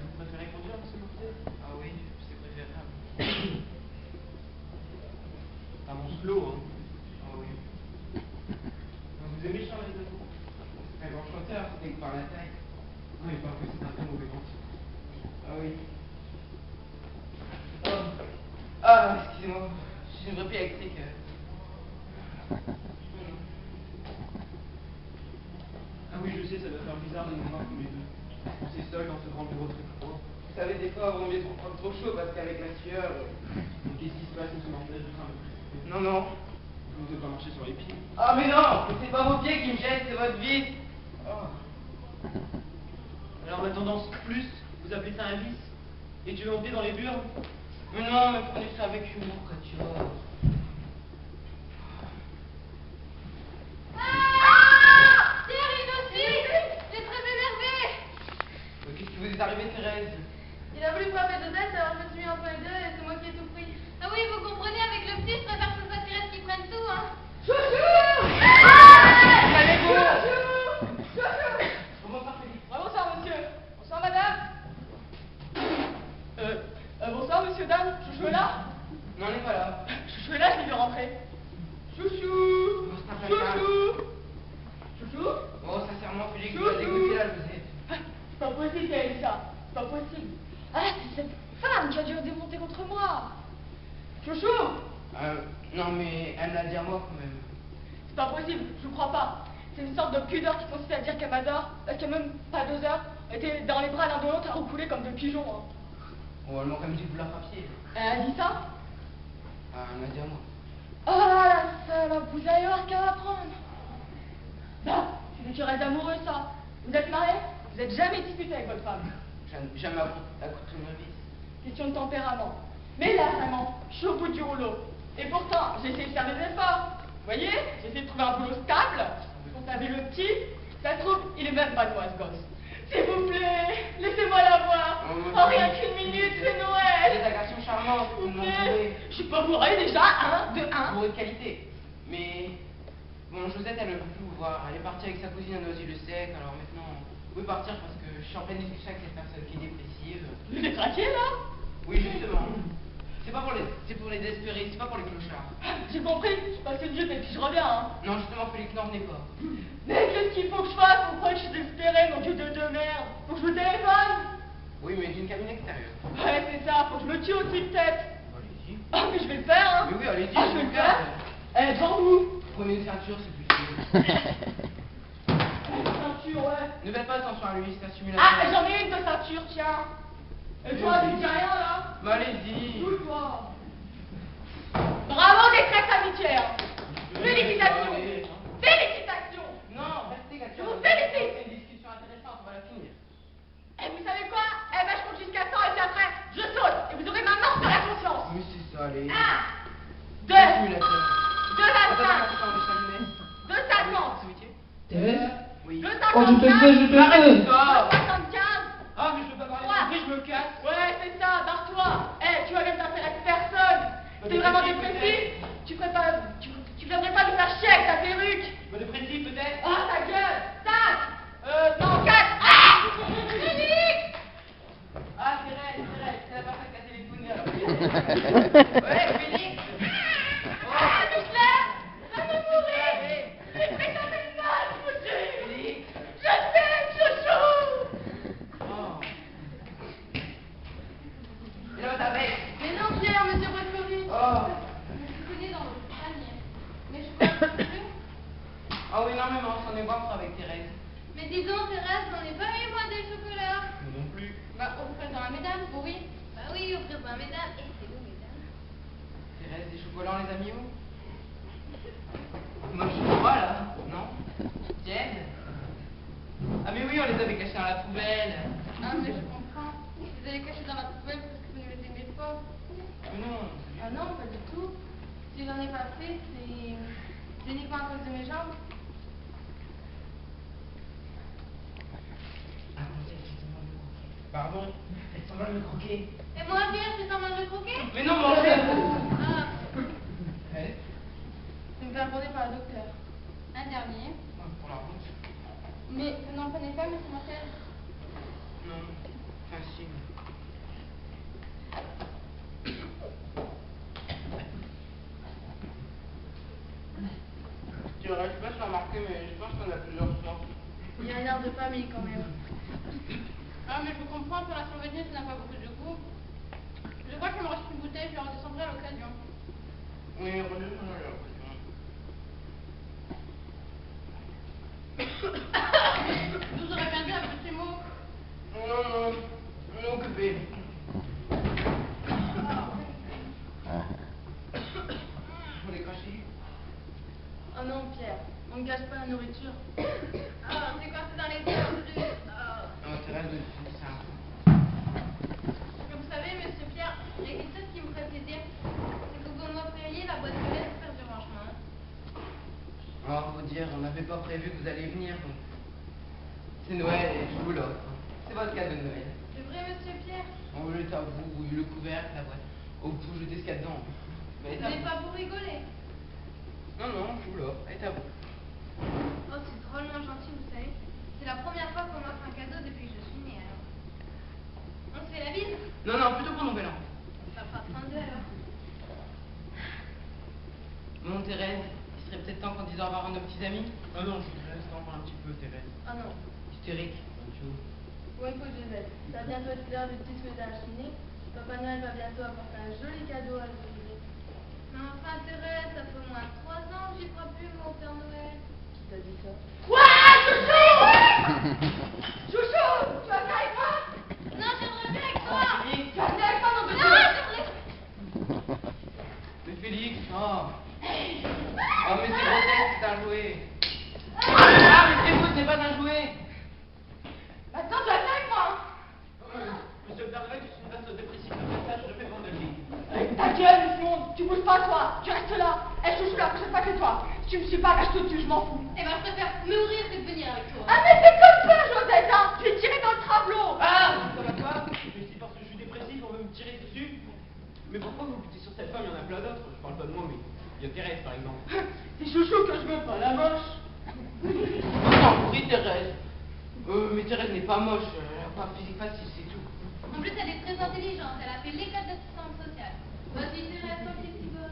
[SPEAKER 4] Vous préférez conduire, monsieur Mortel?
[SPEAKER 3] Ah oui, c'est préférable.
[SPEAKER 4] Ah, mon slow, hein.
[SPEAKER 3] Ah oui.
[SPEAKER 4] Vous aimez Charles Aznavour?
[SPEAKER 3] C'est un grand chanteur, c'était que par la taille.
[SPEAKER 4] Oui, parce que c'est un très mauvais danseur.
[SPEAKER 3] Ah oui. Oh. Ah, excusez-moi. J'ai une vraie plaie électrique.
[SPEAKER 4] Ah oui, je sais, ça doit faire bizarre de nous voir tous les deux. C'est seul dans ce grand bureau très froid.
[SPEAKER 3] Vous savez, des fois, vaut mieux prendre trop chaud parce qu'avec la sueur.
[SPEAKER 4] Qu'est-ce qui se passe, monsieur Mortel? Je crains le précipiter.
[SPEAKER 3] Non, non.
[SPEAKER 4] Vous ne devez pas marcher sur les pieds.
[SPEAKER 3] Ah, mais non! C'est pas vos pieds qui me gênent, c'est votre vis. Oh.
[SPEAKER 4] Alors, ma tendance plus, vous appelez ça un vice? Et tu veux monter dans les burnes?
[SPEAKER 3] Mais non, mais prenez ça avec humour, quoi, tu vois.
[SPEAKER 6] Ah! Thierry aussi! Il est très énervé!
[SPEAKER 3] Qu'est-ce qui vous est arrivé, Thérèse?
[SPEAKER 2] Il a voulu frapper de tête, alors je me suis mis entre les deux et c'est moi qui ai tout pris.
[SPEAKER 6] Ah oui, vous comprenez, avec le petit, je préfère que ce soit Thérèse qui prenne tout, hein.
[SPEAKER 3] Bonsoir, Félix.
[SPEAKER 2] Bonsoir, monsieur. Bonsoir, madame. Bonsoir, monsieur, dame. Chouchou est là?
[SPEAKER 3] Non, on n'est pas là.
[SPEAKER 2] Chouchou est là, je l'ai vu rentrer. Chouchou!
[SPEAKER 3] Oh, c'est un placard.
[SPEAKER 2] Chouchou! Chouchou?
[SPEAKER 3] Oh, sincèrement, Félix, vous avez dégoûté là, je vous ai.
[SPEAKER 2] C'est pas possible qu'elle ait dit ça. C'est pas possible. Ah, c'est cette femme qui a dû démonter contre moi. Chouchou!
[SPEAKER 3] Non, mais elle me l'a dit à moi quand même.
[SPEAKER 2] C'est pas possible, je vous crois pas. C'est une sorte de pudeur qui consiste à dire qu'elle m'adore, parce que même pas 2 heures, elle était dans les bras l'un de l'autre à roucouler comme des pigeons. Hein.
[SPEAKER 3] Oh, elle m'a quand même dit que vous la frappiez.
[SPEAKER 2] Elle a dit ça?
[SPEAKER 3] Ah, elle m'a dit à moi.
[SPEAKER 2] Ah, la salope, vous allez voir ce qu'elle va prendre. Bah, c'est des querelles d'amoureux, ça. Vous êtes mariés? Vous êtes jamais disputé avec votre femme.
[SPEAKER 3] Jamais à couteau de ma vie.
[SPEAKER 2] Question de tempérament. Mais là, vraiment, je suis au bout du rouleau. Et pourtant, j'ai essayé de faire des efforts. Vous voyez, j'ai essayé de trouver un boulot stable. Vous savez, le petit, ça se trouve, il est même pas de moi, ce gosse. S'il vous plaît, laissez-moi la voir. Oh, rien qu'une minute, c'est
[SPEAKER 3] Vous êtes
[SPEAKER 2] Noël.
[SPEAKER 3] un garçon charmant, vous
[SPEAKER 2] S'il vous
[SPEAKER 3] me
[SPEAKER 2] plaît.
[SPEAKER 3] l'entendez.
[SPEAKER 2] Je suis pas bourrée déjà, hein, de un.
[SPEAKER 3] Pour votre qualité. Mais, bon, Josette, elle ne peut plus vous voir. Elle est partie avec sa cousine à Noisy-le-Sec, alors maintenant, vous pouvez partir parce que je suis en pleine discussion avec cette personne qui est dépressive.
[SPEAKER 2] Vous êtes craqué, là?
[SPEAKER 3] Oui, justement. C'est pour les désespérés, c'est pas pour les clochards.
[SPEAKER 2] J'ai compris, je passe une jupe et puis je reviens, hein.
[SPEAKER 3] Non, justement, Félix, n'en venez pas.
[SPEAKER 2] Mais qu'est-ce qu'il faut que je fasse? Pourquoi je suis désespérée, mon dieu de merde? Faut que je vous téléphone?
[SPEAKER 3] Oui, mais d'une cabine extérieure.
[SPEAKER 2] Ouais, c'est ça, faut que je me tue aussi, peut-être.
[SPEAKER 3] Allez-y.
[SPEAKER 2] Ah, mais je vais le faire, hein.
[SPEAKER 3] Mais oui, allez-y,
[SPEAKER 2] Ah, je vais le faire. Eh, devant vous.
[SPEAKER 3] Prenez une ceinture, c'est plus sûr.
[SPEAKER 2] Ceinture, ouais.
[SPEAKER 3] Ne faites pas attention à lui, c'est un simulateur.
[SPEAKER 2] Ah, j'en ai une de ceinture, tiens. Et toi, tu dis rien, là?
[SPEAKER 3] Mais allez-y.
[SPEAKER 2] Toi. Bravo, détresse amitière. Félicitations. Félicitations.
[SPEAKER 3] Non, restez, Katia.
[SPEAKER 2] Je vous félicite.
[SPEAKER 3] C'est une discussion intéressante, on va la finir.
[SPEAKER 2] Et vous savez quoi? Eh ben, je compte jusqu'à 100 et puis après, je saute. Et vous
[SPEAKER 5] Oh, je te veux.
[SPEAKER 3] Arrête ça.
[SPEAKER 2] 75.
[SPEAKER 3] Ah, mais je veux pas parler de prix, je me casse.
[SPEAKER 2] Ouais, c'est ça, barre-toi. Tu vas bientôt faire avec personne. T'es vraiment dépressif. Tu viendrais pas nous faire chier avec ta perruque.
[SPEAKER 3] Dépressif peut-être.
[SPEAKER 2] Oh, ta gueule. 5. Non, 4. Ah, Félix.
[SPEAKER 3] Ah, Thérèse, c'est la personne qui a téléphoné alors. Ouais, Félix.
[SPEAKER 2] Ah, Hitler. Va me mourir. J'ai fait tomber le mal, foutu.
[SPEAKER 3] Félix.
[SPEAKER 2] Je t'aime, chouchou.
[SPEAKER 3] Oh. Et là, ta bête.
[SPEAKER 2] Mais non, Pierre, monsieur Brescovitch.
[SPEAKER 3] Oh.
[SPEAKER 6] Je me connais dans votre panier. Mais je crois que c'est plus.
[SPEAKER 3] Ah oui, énormément, c'en est bon avec Thérèse.
[SPEAKER 6] Mais dis donc, Thérèse, j'en ai pas eu moi des chocolats.
[SPEAKER 4] Moi non plus.
[SPEAKER 6] Bah, offrez-en à mesdames, oui. Bah oui, offrez-en à mesdames. Et c'est où, mesdames?
[SPEAKER 3] Thérèse, des chocolats, on les a mis où? Moi, je crois là, non? Tienne? Ah, mais oui, on les avait cachés dans la poubelle.
[SPEAKER 6] Ah, mais je comprends. Vous allez cacher dans la poubelle parce que vous ne les aimez pas.
[SPEAKER 3] Mais non.
[SPEAKER 2] Ah non, pas du tout. Si j'en ai pas fait, c'est uniquement à cause de mes jambes.
[SPEAKER 3] Pardon? Elle s'en va me croquer.
[SPEAKER 6] Et moi, Pierre, tu t'en vas de croquer?
[SPEAKER 3] Mais non, mon chef!
[SPEAKER 6] Ah,
[SPEAKER 3] Ouais,
[SPEAKER 2] Je me fais aborder par le docteur.
[SPEAKER 6] un dernier.
[SPEAKER 3] pour la route.
[SPEAKER 6] Mais vous n'en prenez pas, monsieur Martel?
[SPEAKER 3] Non, enfin si. Tu vois, je sais pas si tu as remarqué, mais je pense qu'on a plusieurs fois.
[SPEAKER 2] Il y a un air de famille quand même.
[SPEAKER 6] Ah, mais je vous comprends, pour la surveiller, ça n'a pas beaucoup de goût. Je crois qu'il me reste une bouteille, je la redescendrai à l'occasion.
[SPEAKER 3] Oui, relis, j'en ai l'impression.
[SPEAKER 6] Je vous aurais bien dit un petit mot.
[SPEAKER 3] Non, on est occupé. Faut les cracher.
[SPEAKER 2] Oh non, Pierre, on ne gâche pas la nourriture.
[SPEAKER 6] Ah, c'est quoi, c'est dans les yeux? Ah.
[SPEAKER 3] Non, Thérèse, c'est ça.
[SPEAKER 6] Vous savez, monsieur Pierre, il y a quelque chose qui me ferait plaisir. C'est que vous m'offririez la boîte de lait pour faire du rangement.
[SPEAKER 3] Alors, vous dire, on n'avait pas prévu que vous alliez venir, donc. C'est Noël et je vous l'offre. C'est votre cadeau de Noël.
[SPEAKER 6] C'est vrai, monsieur Pierre?
[SPEAKER 3] On veut le tabou, le couvercle, la boîte. Oh, vous jetez ce qu'il y a dedans. Mais
[SPEAKER 6] Vous n'êtes pas pour rigoler.
[SPEAKER 3] Non, je vous l'offre. Elle est à vous.
[SPEAKER 6] Oh, c'est drôlement gentil, vous savez. C'est la première fois qu'on m'offre un cadeau depuis que je suis née, alors. On se fait la bise?
[SPEAKER 3] Non, plutôt pour Nouvel An.
[SPEAKER 6] Ça fera 32 alors.
[SPEAKER 3] Bon, Thérèse, il serait peut-être temps qu'on dise au revoir à nos petits amis.
[SPEAKER 4] Ah non, je reste encore un petit peu, Thérèse.
[SPEAKER 2] Ah non.
[SPEAKER 3] Hystérique.
[SPEAKER 2] Pour une fois, Josette, ça va bientôt être l'heure du petit souhait à la Chine. Papa Noël va bientôt apporter un joli cadeau à Josette.
[SPEAKER 6] Mais enfin, Thérèse, ça fait au moins 3 ans que j'y crois plus, mon Père Noël.
[SPEAKER 2] Qui t'a dit ça?
[SPEAKER 6] Quoi, Chouchou? Chouchou, tu vas venir avec moi? Non, je viendrai bien avec toi.
[SPEAKER 3] Félix.
[SPEAKER 6] Tu vas venir avec moi, non, non, je
[SPEAKER 3] Mais Félix, oh, mais c'est Rosette, c'est un jouet. Ah, mais c'est vous, c'est pas un jouet.
[SPEAKER 6] Attends, tu vas venir avec moi, hein?
[SPEAKER 4] Monsieur le Père Noël, je suis une vaste dépressive de passage, je fais mon devis.
[SPEAKER 2] Ta gueule, Simon, tu bouges pas, toi. Tu restes là. Eh, Chouchou, la prochaine fois, c'est toi. Si tu me suis pas, reste au-dessus, je m'en fous.
[SPEAKER 6] Eh ben, je préfère mourir que de venir avec toi.
[SPEAKER 2] Ah, mais c'est comme ça, Josette, hein. Tu es tiré dans le travelot.
[SPEAKER 4] Ah, ça va quoi? Mais si parce que je suis dépressif, on veut me tirer dessus? Mais pourquoi vous butez sur cette femme? Il y en a plein d'autres. Je parle pas de moi, mais il y a Thérèse, par exemple.
[SPEAKER 2] C'est Chouchou que je veux pas, la moche.
[SPEAKER 3] Non, oui, Thérèse. Mais Thérèse n'est pas moche, elle a pas un physique facile, c'est tout.
[SPEAKER 6] En plus, elle est très intelligente. Elle a fait l'école d'assistante sociale. Vas-y, Thérèse, toi, petit bon.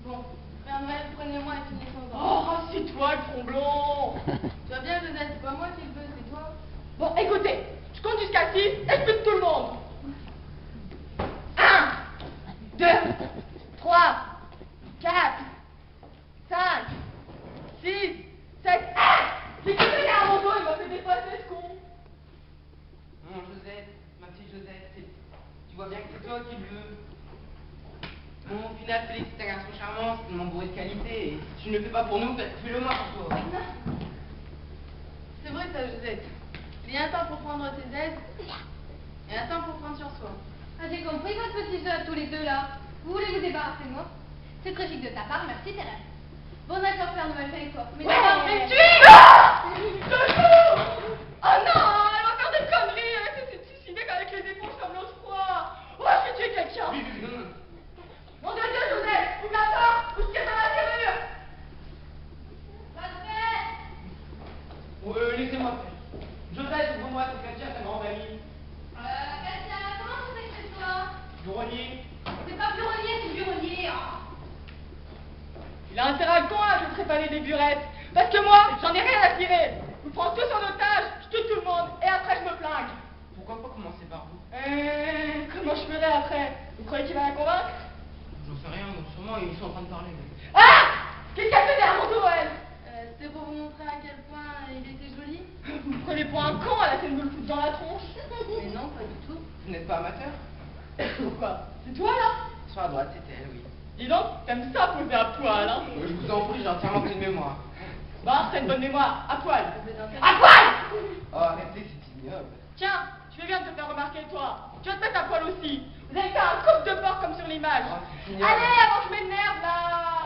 [SPEAKER 2] Bon, Père Noël, prenez-moi et finissons.
[SPEAKER 3] Oh, c'est toi le front blond.
[SPEAKER 2] Tu vas bien, Josette, c'est pas moi qui le veux, c'est toi. Bon, écoutez, je compte jusqu'à 6 et je bute tout le monde. 1, 2, 3, 4, 5, 6, 7. C'est qui le gars à mon dos, il m'a fait dépasser ce con.
[SPEAKER 3] Non, Josette, ma petite Josette, tu vois bien que c'est toi qui le veux. Bon, au final, Félix, c'est un garçon charmant, c'est mon bourré de qualité, et si tu ne le fais pas pour nous, fais-le moi pour toi.
[SPEAKER 2] C'est vrai ça, Josette. Il y a un temps pour prendre tes aides et un temps pour prendre sur soi.
[SPEAKER 6] Ah, j'ai compris votre petit jeu à tous les deux là. Vous voulez vous débarrasser de moi? C'est très chic de ta part, merci Thérèse. Bon d'accord, Père Noël, fais l'effort. Mais
[SPEAKER 2] Ouais,
[SPEAKER 6] d'abord,
[SPEAKER 2] mais
[SPEAKER 6] mais
[SPEAKER 2] tu es...
[SPEAKER 7] Toujours! Oh non! Elle va faire des conneries! Elle essaie de se suicider avec les éponges comme l'eau froid! Oh, je vais tuer quelqu'un! Mon Dieu, Joseph! Ouvre la porte ou je tire dans la serrure!
[SPEAKER 3] Laissez-moi faire. Joseph, ouvre-moi, c'est Katia, ta grande amie.
[SPEAKER 6] Katia, comment vous faites chez toi?
[SPEAKER 3] Bureaulier.
[SPEAKER 6] C'est pas bureaulier, c'est bureaulier.
[SPEAKER 7] Il a intérêt à con à je préparer des burettes. Parce que moi, j'en ai rien à tirer. Je vous prends tous en otage, je tue tout le monde, et après je me plaque.
[SPEAKER 3] Pourquoi pas commencer par vous?
[SPEAKER 7] Comment je ferai après? Vous croyez qu'il va la convaincre?
[SPEAKER 3] J'en sais rien, donc sûrement ils sont en train de parler.
[SPEAKER 7] Ah! Qu'est-ce qu'elle fait derrière mon dos, elle?
[SPEAKER 2] C'était pour vous montrer à quel point il était joli.
[SPEAKER 7] Vous me prenez pour un con, elle a fait de me le foutre dans la tronche.
[SPEAKER 2] Mais non, pas du tout.
[SPEAKER 3] Vous n'êtes pas amateur?
[SPEAKER 7] Pourquoi? C'est toi, là?
[SPEAKER 3] Sur la droite, c'était elle, oui.
[SPEAKER 7] Dis donc, t'aimes ça poser à poil, hein?
[SPEAKER 3] Je vous en prie, j'ai entièrement pris de mémoire.
[SPEAKER 7] Bah, t'as une bonne mémoire, à poil.
[SPEAKER 2] À
[SPEAKER 7] À poil!
[SPEAKER 3] Oh, arrêtez, c'est ignoble.
[SPEAKER 7] Tiens, tu fais bien de te faire remarquer, toi. Tu vas te mettre à poil aussi. Vous avez fait un couple de porc comme sur l'image.
[SPEAKER 3] Oh, c'est ignoble.
[SPEAKER 7] Allez, avant que je m'énerve, là.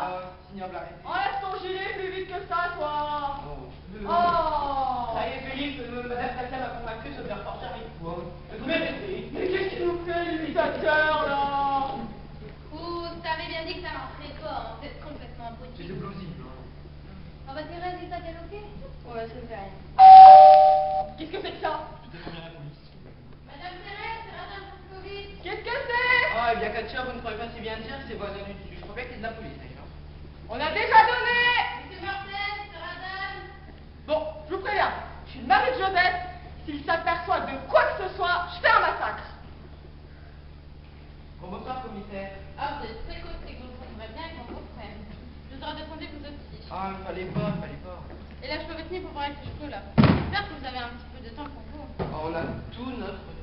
[SPEAKER 3] Oh, c'est ignoble, arrêtez.
[SPEAKER 7] Enlève ton gilet plus vite que ça, toi.
[SPEAKER 3] Oh.
[SPEAKER 7] Oh.
[SPEAKER 3] Ça y est, Félix, Madame Katia m'a convaincu de faire porter avec vous. Vous m'émettez.
[SPEAKER 7] Mais qu'est-ce qu'il nous fait, l'imitateur, là?
[SPEAKER 6] Vous t'avez bien dit que ça marcherait pas, hein. Vous êtes complètement
[SPEAKER 3] C'est
[SPEAKER 6] impossible.
[SPEAKER 3] plausible.
[SPEAKER 6] On va tirer des sacs à loquer?
[SPEAKER 2] Ouais, ça fait rien.
[SPEAKER 7] Qu'est-ce que c'est que ça?
[SPEAKER 4] Je défends bien la police.
[SPEAKER 6] Madame Thérèse, c'est Madame Moscovitch.
[SPEAKER 7] Qu'est-ce que c'est?
[SPEAKER 3] Ah, eh bien, Katia, vous ne pourrez pas si bien dire que c'est voisin du dessus. Je crois bien qu'il y a de la police, d'ailleurs.
[SPEAKER 7] On a déjà donné.
[SPEAKER 6] Monsieur Martel, c'est Madame.
[SPEAKER 7] Bon, je vous préviens, je suis le mari de Joseph. S'il s'aperçoit de quoi que ce soit, je fais un massacre.
[SPEAKER 3] Bon, bonsoir, commissaire.
[SPEAKER 6] Ah, vous êtes très caustique, vous le comprendrez bien avec mon beau-frère. Je voudrais descendre vous aussi.
[SPEAKER 3] Ah, il fallait pas, il fallait pas.
[SPEAKER 6] Et là, je peux venir pour voir avec les cheveux, là. J'espère que vous avez un petit peu de temps pour vous.
[SPEAKER 3] Oh, on a tout notre temps.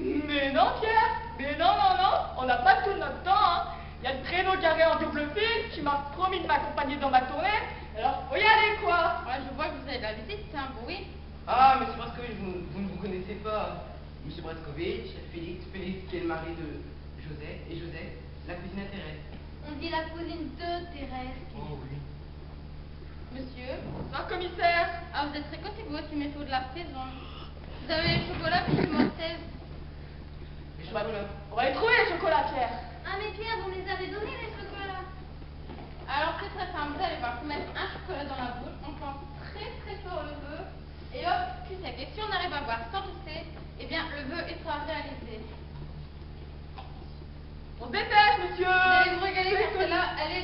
[SPEAKER 7] Mais non, Pierre. Mais non, non, non. On n'a pas tout notre temps, hein. Il y a le traîneau garé en double fil qui m'a promis de m'accompagner dans ma tournée. Alors, faut y aller, quoi.
[SPEAKER 6] Ouais, je vois que vous avez de la visite, c'est un oui.
[SPEAKER 3] Ah, monsieur Braskovitch, vous ne vous connaissez pas. Monsieur Braskovitch, Félix qui est le mari de Joseph, et Joseph, la cousine à Thérèse.
[SPEAKER 6] On dit la cousine de Thérèse.
[SPEAKER 3] Oh oui.
[SPEAKER 6] Monsieur.
[SPEAKER 7] Bonsoir, commissaire.
[SPEAKER 6] Ah, vous êtes très caustique, vous aussi, mais il faut de la prison. Vous avez les chocolats, puis le mortaise.
[SPEAKER 3] Les chocolats.
[SPEAKER 7] On va les trouver, les chocolats, Pierre.
[SPEAKER 6] Ah, mais Pierre, vous me les avez donnés, les chocolats. Alors, c'est très simple, vous allez voir, vous mettre un chocolat dans la bouche, on plante très très fort le vœu, et hop, cul sec. Et si on arrive à boire sans tousser, eh bien, le vœu est sera réalisé.
[SPEAKER 7] On se dépêche, monsieur.
[SPEAKER 6] Vous allez vous régaler, car celle-là, elle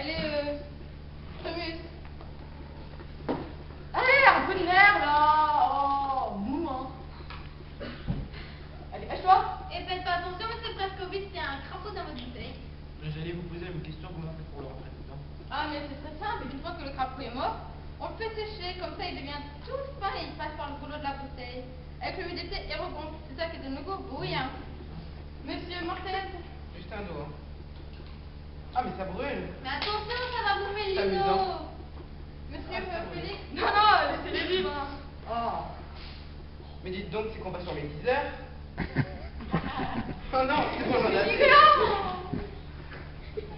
[SPEAKER 6] est, chemise.
[SPEAKER 7] Allez, un peu de nerf, là. Oh, mou, hein. Allez, dépêche-toi.
[SPEAKER 6] Et faites pas attention, monsieur Braskovitch, il y a un crapaud dans votre bouteille.
[SPEAKER 4] J'allais vous poser une question, comment faites pour le rentrer dedans?
[SPEAKER 6] Ah, mais c'est très simple, une fois que le crapaud est mort, on le fait sécher, comme ça il devient tout fin et il passe par le boulot de la bouteille. Avec l'humidité, il rebond. C'est ça qui est de nouveau bouillant. Monsieur Martel.
[SPEAKER 3] Juste un doigt. Ah, mais ça brûle.
[SPEAKER 6] Mais attention, ça va bouffer
[SPEAKER 3] C'est
[SPEAKER 6] l'ino.
[SPEAKER 3] amusant.
[SPEAKER 6] Monsieur Félix.
[SPEAKER 7] Non, non, laissez-les vivre. Hein.
[SPEAKER 3] Oh. Mais dites donc, c'est qu'on passe sur les 10 heures. Oh non, c'est pas madame.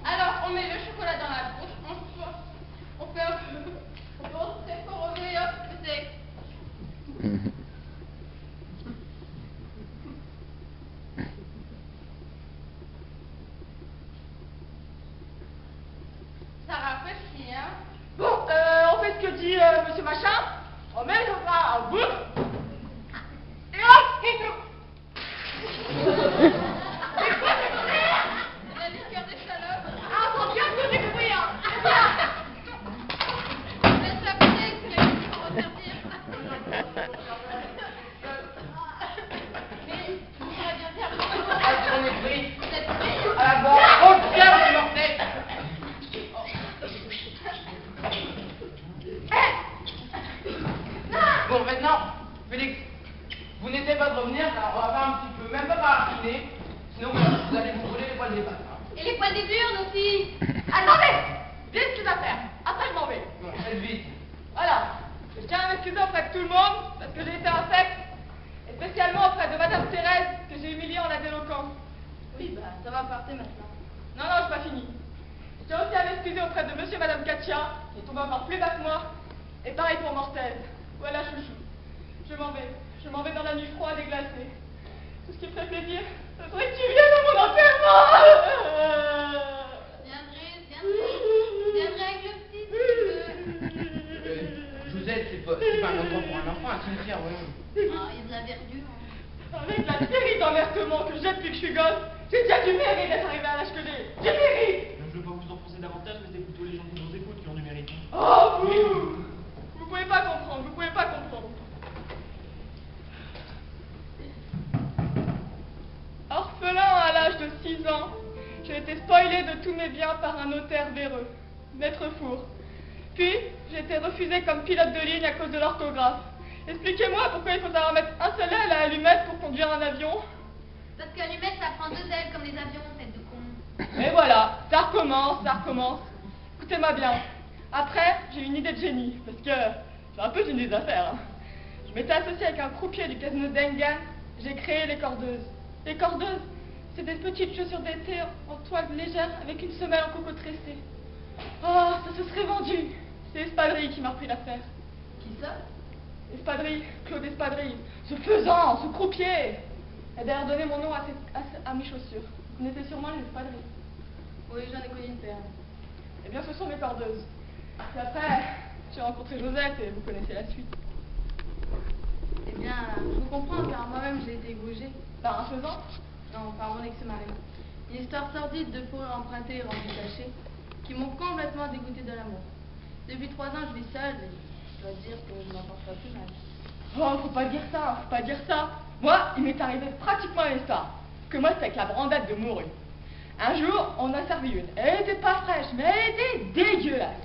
[SPEAKER 6] Alors, on met le chocolat dans la bouche, on fait un peu, on pense très fort au nez, hop, c'est... Ça rafraîchit, hein?
[SPEAKER 7] Bon, on fait ce que dit monsieur Machin. On met le bras à bout. Et hop, et tout. C'est quoi cette merde?
[SPEAKER 6] La liqueur des salopes.
[SPEAKER 7] Ah, faut bien que des bruits, hein.
[SPEAKER 6] Laisse la bouteille, c'est la musique pour resservir. Mais, vous pourrez bien faire
[SPEAKER 3] Ah, on est pris.
[SPEAKER 6] vous êtes pris.
[SPEAKER 3] À la barre. Oh, tiens, c'est mortel. Bon, maintenant, Félix, vous n'essayez pas de revenir, car on va faire un petit peu, même pas par affiner, sinon vous allez vous brûler les poils des pattes. Hein.
[SPEAKER 6] Et les poils des burnes aussi.
[SPEAKER 7] Attendez! Dites ce que à faire. Après, je m'en vais.
[SPEAKER 3] Bon, faites vite.
[SPEAKER 7] Voilà. Je tiens à m'excuser auprès de tout le monde, parce que j'ai été infect, et spécialement auprès de Madame Thérèse, que j'ai humiliée en la déloquant.
[SPEAKER 2] Oui, bah, ça va partir maintenant.
[SPEAKER 7] Non, non, j'ai pas fini. Je tiens aussi à m'excuser auprès de Monsieur et Madame Katia, qui est tombé encore plus bas que moi, Et pareil pour Mortez. Voilà, chouchou. Je m'en vais. Je m'en vais dans la nuit froide et glacée. Tout ce qui me ferait plaisir, ce serait que tu viennes à mon enterrement.
[SPEAKER 6] Viendrai avec le petit si tu veux.
[SPEAKER 3] Josette, c'est pas un endroit pour un enfant, un cimetière, voilà.
[SPEAKER 6] Ah, il y a de la verdure.
[SPEAKER 7] Avec la série d'emmerdements que j'ai depuis que je suis gosse, j'ai déjà du mérite d'être arrivé à l'âge que j'ai. Du mérite.
[SPEAKER 4] Je ne veux pas vous enfoncer davantage, mais c'est plutôt les gens qui nous écoutent qui ont du mérite.
[SPEAKER 7] Oh, vous pouvez pas comprendre, vous pouvez pas comprendre. Orphelin à l'âge de 6 ans, j'ai été spoilé de tous mes biens par un notaire véreux, Maître Four. Puis, j'ai été refusé comme pilote de ligne à cause de l'orthographe. Expliquez-moi pourquoi il faut savoir mettre un seul aile à allumette pour conduire un avion.
[SPEAKER 6] Parce qu'allumette, ça prend 2 ailes comme les avions, tête de con.
[SPEAKER 7] Et voilà, ça recommence, ça recommence. Écoutez-moi bien. Après, j'ai une idée de génie, parce que j'ai un peu une idée d'affaires. Hein. Je m'étais associé avec un croupier du casino d'Engan, j'ai créé les cordeuses. Les cordeuses, c'est des petites chaussures d'été en toile légère avec une semelle en coco tressé. Oh, ça se serait vendu. C'est Espadrille qui m'a repris l'affaire.
[SPEAKER 2] Qui ça?
[SPEAKER 7] Espadrille, Claude Espadrille, ce faisant, ce croupier. Et d'ailleurs donné mon nom à mes chaussures. Vous connaissez sûrement les Espadrilles.
[SPEAKER 2] Oui, j'en ai connu une paire.
[SPEAKER 7] Eh bien, ce sont mes cordeuses. Et après, j'ai rencontré Josette et vous connaissez la suite.
[SPEAKER 2] Eh bien, je vous comprends, car moi-même j'ai été égouigée.
[SPEAKER 7] Par un faisant?
[SPEAKER 2] Non, par mon ex-mari. Une histoire sordide de fourrure empruntée et rendue cachée, qui m'ont complètement dégoûtée de l'amour. Depuis 3 ans, je vis seule et je dois dire que je m'en porte pas plus mal.
[SPEAKER 7] Oh, faut pas dire ça, faut pas dire ça. Moi, il m'est arrivé pratiquement une histoire. Que moi, c'était avec la brandade de morue. Un jour, on a servi une. Elle était pas fraîche, mais elle était dégueulasse.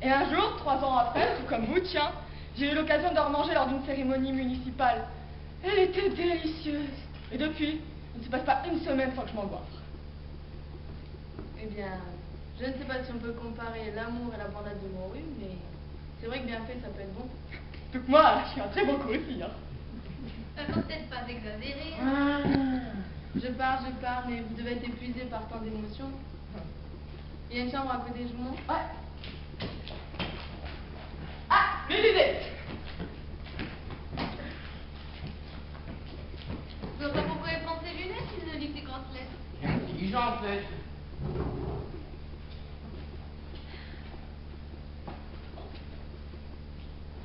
[SPEAKER 7] Et un jour, 3 ans après, tout comme vous, tiens, j'ai eu l'occasion de remanger lors d'une cérémonie municipale. Elle était délicieuse. Et depuis, il ne se passe pas une semaine sans que je m'en goinfre.
[SPEAKER 2] Eh bien, je ne sais pas si on peut comparer l'amour et la bandade de morue, mais c'est vrai que bien fait, ça peut être bon.
[SPEAKER 7] Donc moi, je suis un très bon coup aussi. Hein.
[SPEAKER 6] Faut peut-être pas exagérer.
[SPEAKER 2] Je pars, mais vous devez être épuisé par tant d'émotions. Il y a une chambre à côté, je vous montre.
[SPEAKER 7] Ouais. Ah, mes lunettes.
[SPEAKER 6] Je vois pas pourquoi elle prend ses lunettes, il ne lit que des grosses lettres.
[SPEAKER 3] Il est intelligent, en fait.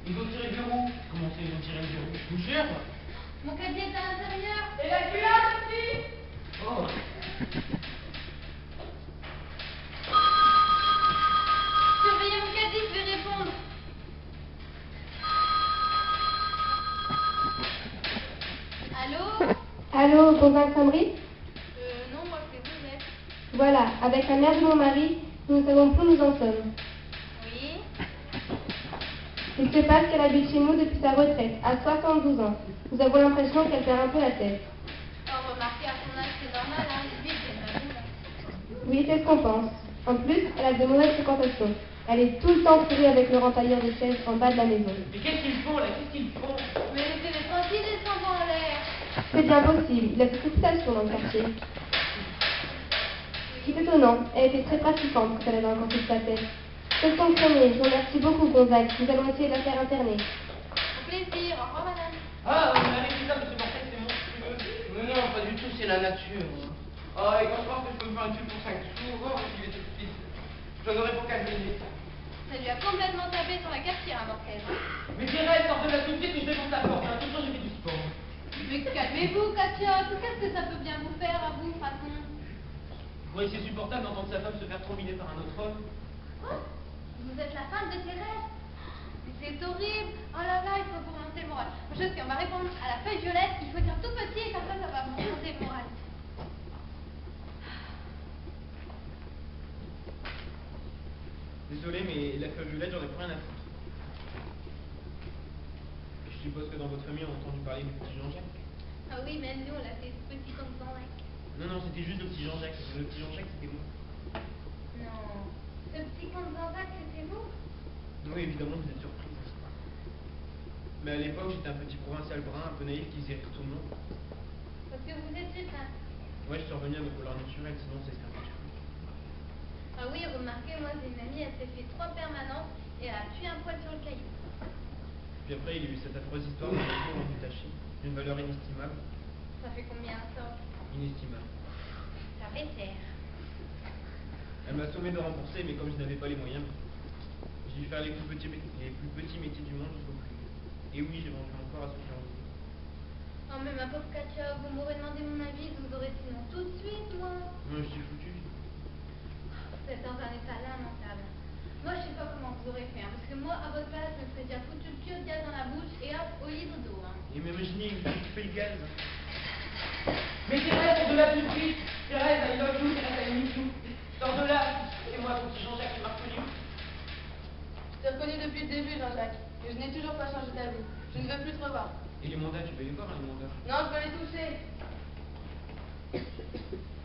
[SPEAKER 3] Ils ont tiré le verrou.
[SPEAKER 4] Comment c'est, ils ont tiré le verrou?
[SPEAKER 3] Je vous jure.
[SPEAKER 6] Mon cabinet est à l'intérieur.
[SPEAKER 7] Et la culotte aussi.
[SPEAKER 3] Oh.
[SPEAKER 6] Surveillez mon caddie, je vais répondre. Allô?
[SPEAKER 1] Allô, bonjour Alexandrie?
[SPEAKER 6] Non, moi c'est Josette.
[SPEAKER 1] Voilà, avec la mère de mon mari, nous ne savons plus où nous en sommes.
[SPEAKER 6] Oui?
[SPEAKER 1] Il se passe qu'elle habite chez nous depuis sa retraite, à 72 ans. Nous avons l'impression qu'elle perd un peu la tête.
[SPEAKER 6] Oh, remarquez, à son âge, c'est normal, hein, les vies, c'est pas vous.
[SPEAKER 1] Oui, c'est ce qu'on pense. En plus, elle a de mauvaises fréquentations. Elle est tout le temps fourrée avec le rentailleur de chaises en bas de la maison.
[SPEAKER 3] Mais qu'est-ce qu'ils font, là? Qu'est-ce qu'ils font?
[SPEAKER 6] Mais laissez-les tranquilles, ils s'en vont en l'air.
[SPEAKER 1] C'est bien possible, il a fait réputation dans le quartier. C'est étonnant, elle était très pratiquante quand elle avait encore toute sa tête. C'est son premier, je vous remercie beaucoup Gonzague, nous allons essayer de la faire interner.
[SPEAKER 6] Au plaisir, au revoir madame.
[SPEAKER 3] Ah, mais allez, c'est ça, monsieur Mortel, c'est monstrueux. Mais non, pas du tout, c'est la nature. Oh, et quand je pense que je peux me faire un tube pour 5 sous, oh, j'y vais tout de suite. J'en aurai pour 15 minutes.
[SPEAKER 6] Ça lui a complètement tapé sur la cafetière à Mortel.
[SPEAKER 3] Mais Thérèse, sors de là tout de suite ou je défonce la porte. Hein. Toujours, j'ai fait du sport.
[SPEAKER 6] Mais calmez-vous, Katia, qu'est-ce que ça peut bien vous faire à vous, façon?
[SPEAKER 4] Oui, c'est supportable d'entendre sa femme se faire trombiner par un autre homme.
[SPEAKER 6] Quoi? Vous êtes la femme de Thérèse? Mais c'est horrible. Oh là là, il faut vous remonter le moral. Je sais, on va répondre à la feuille violette, il faut dire tout petit et comme ça va vous remonter le moral.
[SPEAKER 4] Désolé, mais la feuille violette, j'en ai plus rien à foutre. Je suppose que dans votre famille, on a entendu parler du petit Jean-Jacques.
[SPEAKER 6] Ah oui, même nous, on l'a fait petit comme ça, ouais.
[SPEAKER 4] Non, c'était juste le petit Jean-Jacques. Le petit Jean-Jacques, c'était moi.
[SPEAKER 6] Non. Ce petit comme Jean-Jacques, c'était vous?
[SPEAKER 4] Oui, évidemment, vous êtes surprise. Mais à l'époque, j'étais un petit provincial brun, un peu naïf, qui faisait rire tout le monde.
[SPEAKER 6] Parce que vous étiez ça.
[SPEAKER 4] Ouais, je suis revenu à mes couleurs naturelles, sinon c'est un peu fou.
[SPEAKER 6] Ah oui, remarquez, moi j'ai une amie, elle s'est fait 3 permanences et elle a tué un poil sur le caillou.
[SPEAKER 4] Puis après, il y a eu cette affreuse histoire de la en Itachi, d'une valeur inestimable.
[SPEAKER 6] Ça fait combien ça?
[SPEAKER 4] Inestimable.
[SPEAKER 6] Ça fait cher.
[SPEAKER 4] Elle m'a sommé de rembourser, mais comme je n'avais pas les moyens, j'ai dû faire les plus petits métiers du monde jusqu'au plus vieux. Et oui, j'ai vendu mon corps à ce qui en voulait.
[SPEAKER 6] Oh mais ma pauvre Katia, vous m'aurez demandé mon avis, vous aurez dit non tout de suite, moi.
[SPEAKER 4] Moi, je suis foutu.
[SPEAKER 6] Vous êtes dans un état lamentable. Moi, je sais pas comment vous aurez fait, hein, parce que moi, à votre place, je me serais déjà foutu le tuyau de gaz dans la bouche et hop, au lit dodo. Hein.
[SPEAKER 4] Et même je nie, je fais le gaz.
[SPEAKER 7] Mais Thérèse, c'est de la plus triste. Thérèse, I love you, Thérèse, I miss you. Sors de là, c'est moi, ton petit Jean-Jacques qui m'a reconnu.
[SPEAKER 2] Je t'ai reconnu depuis le début, Jean-Jacques, et je n'ai toujours pas changé d'avis. Je ne veux plus te revoir.
[SPEAKER 4] Et les mandats, tu peux les voir, hein, les mandats.
[SPEAKER 2] Non, je veux les toucher.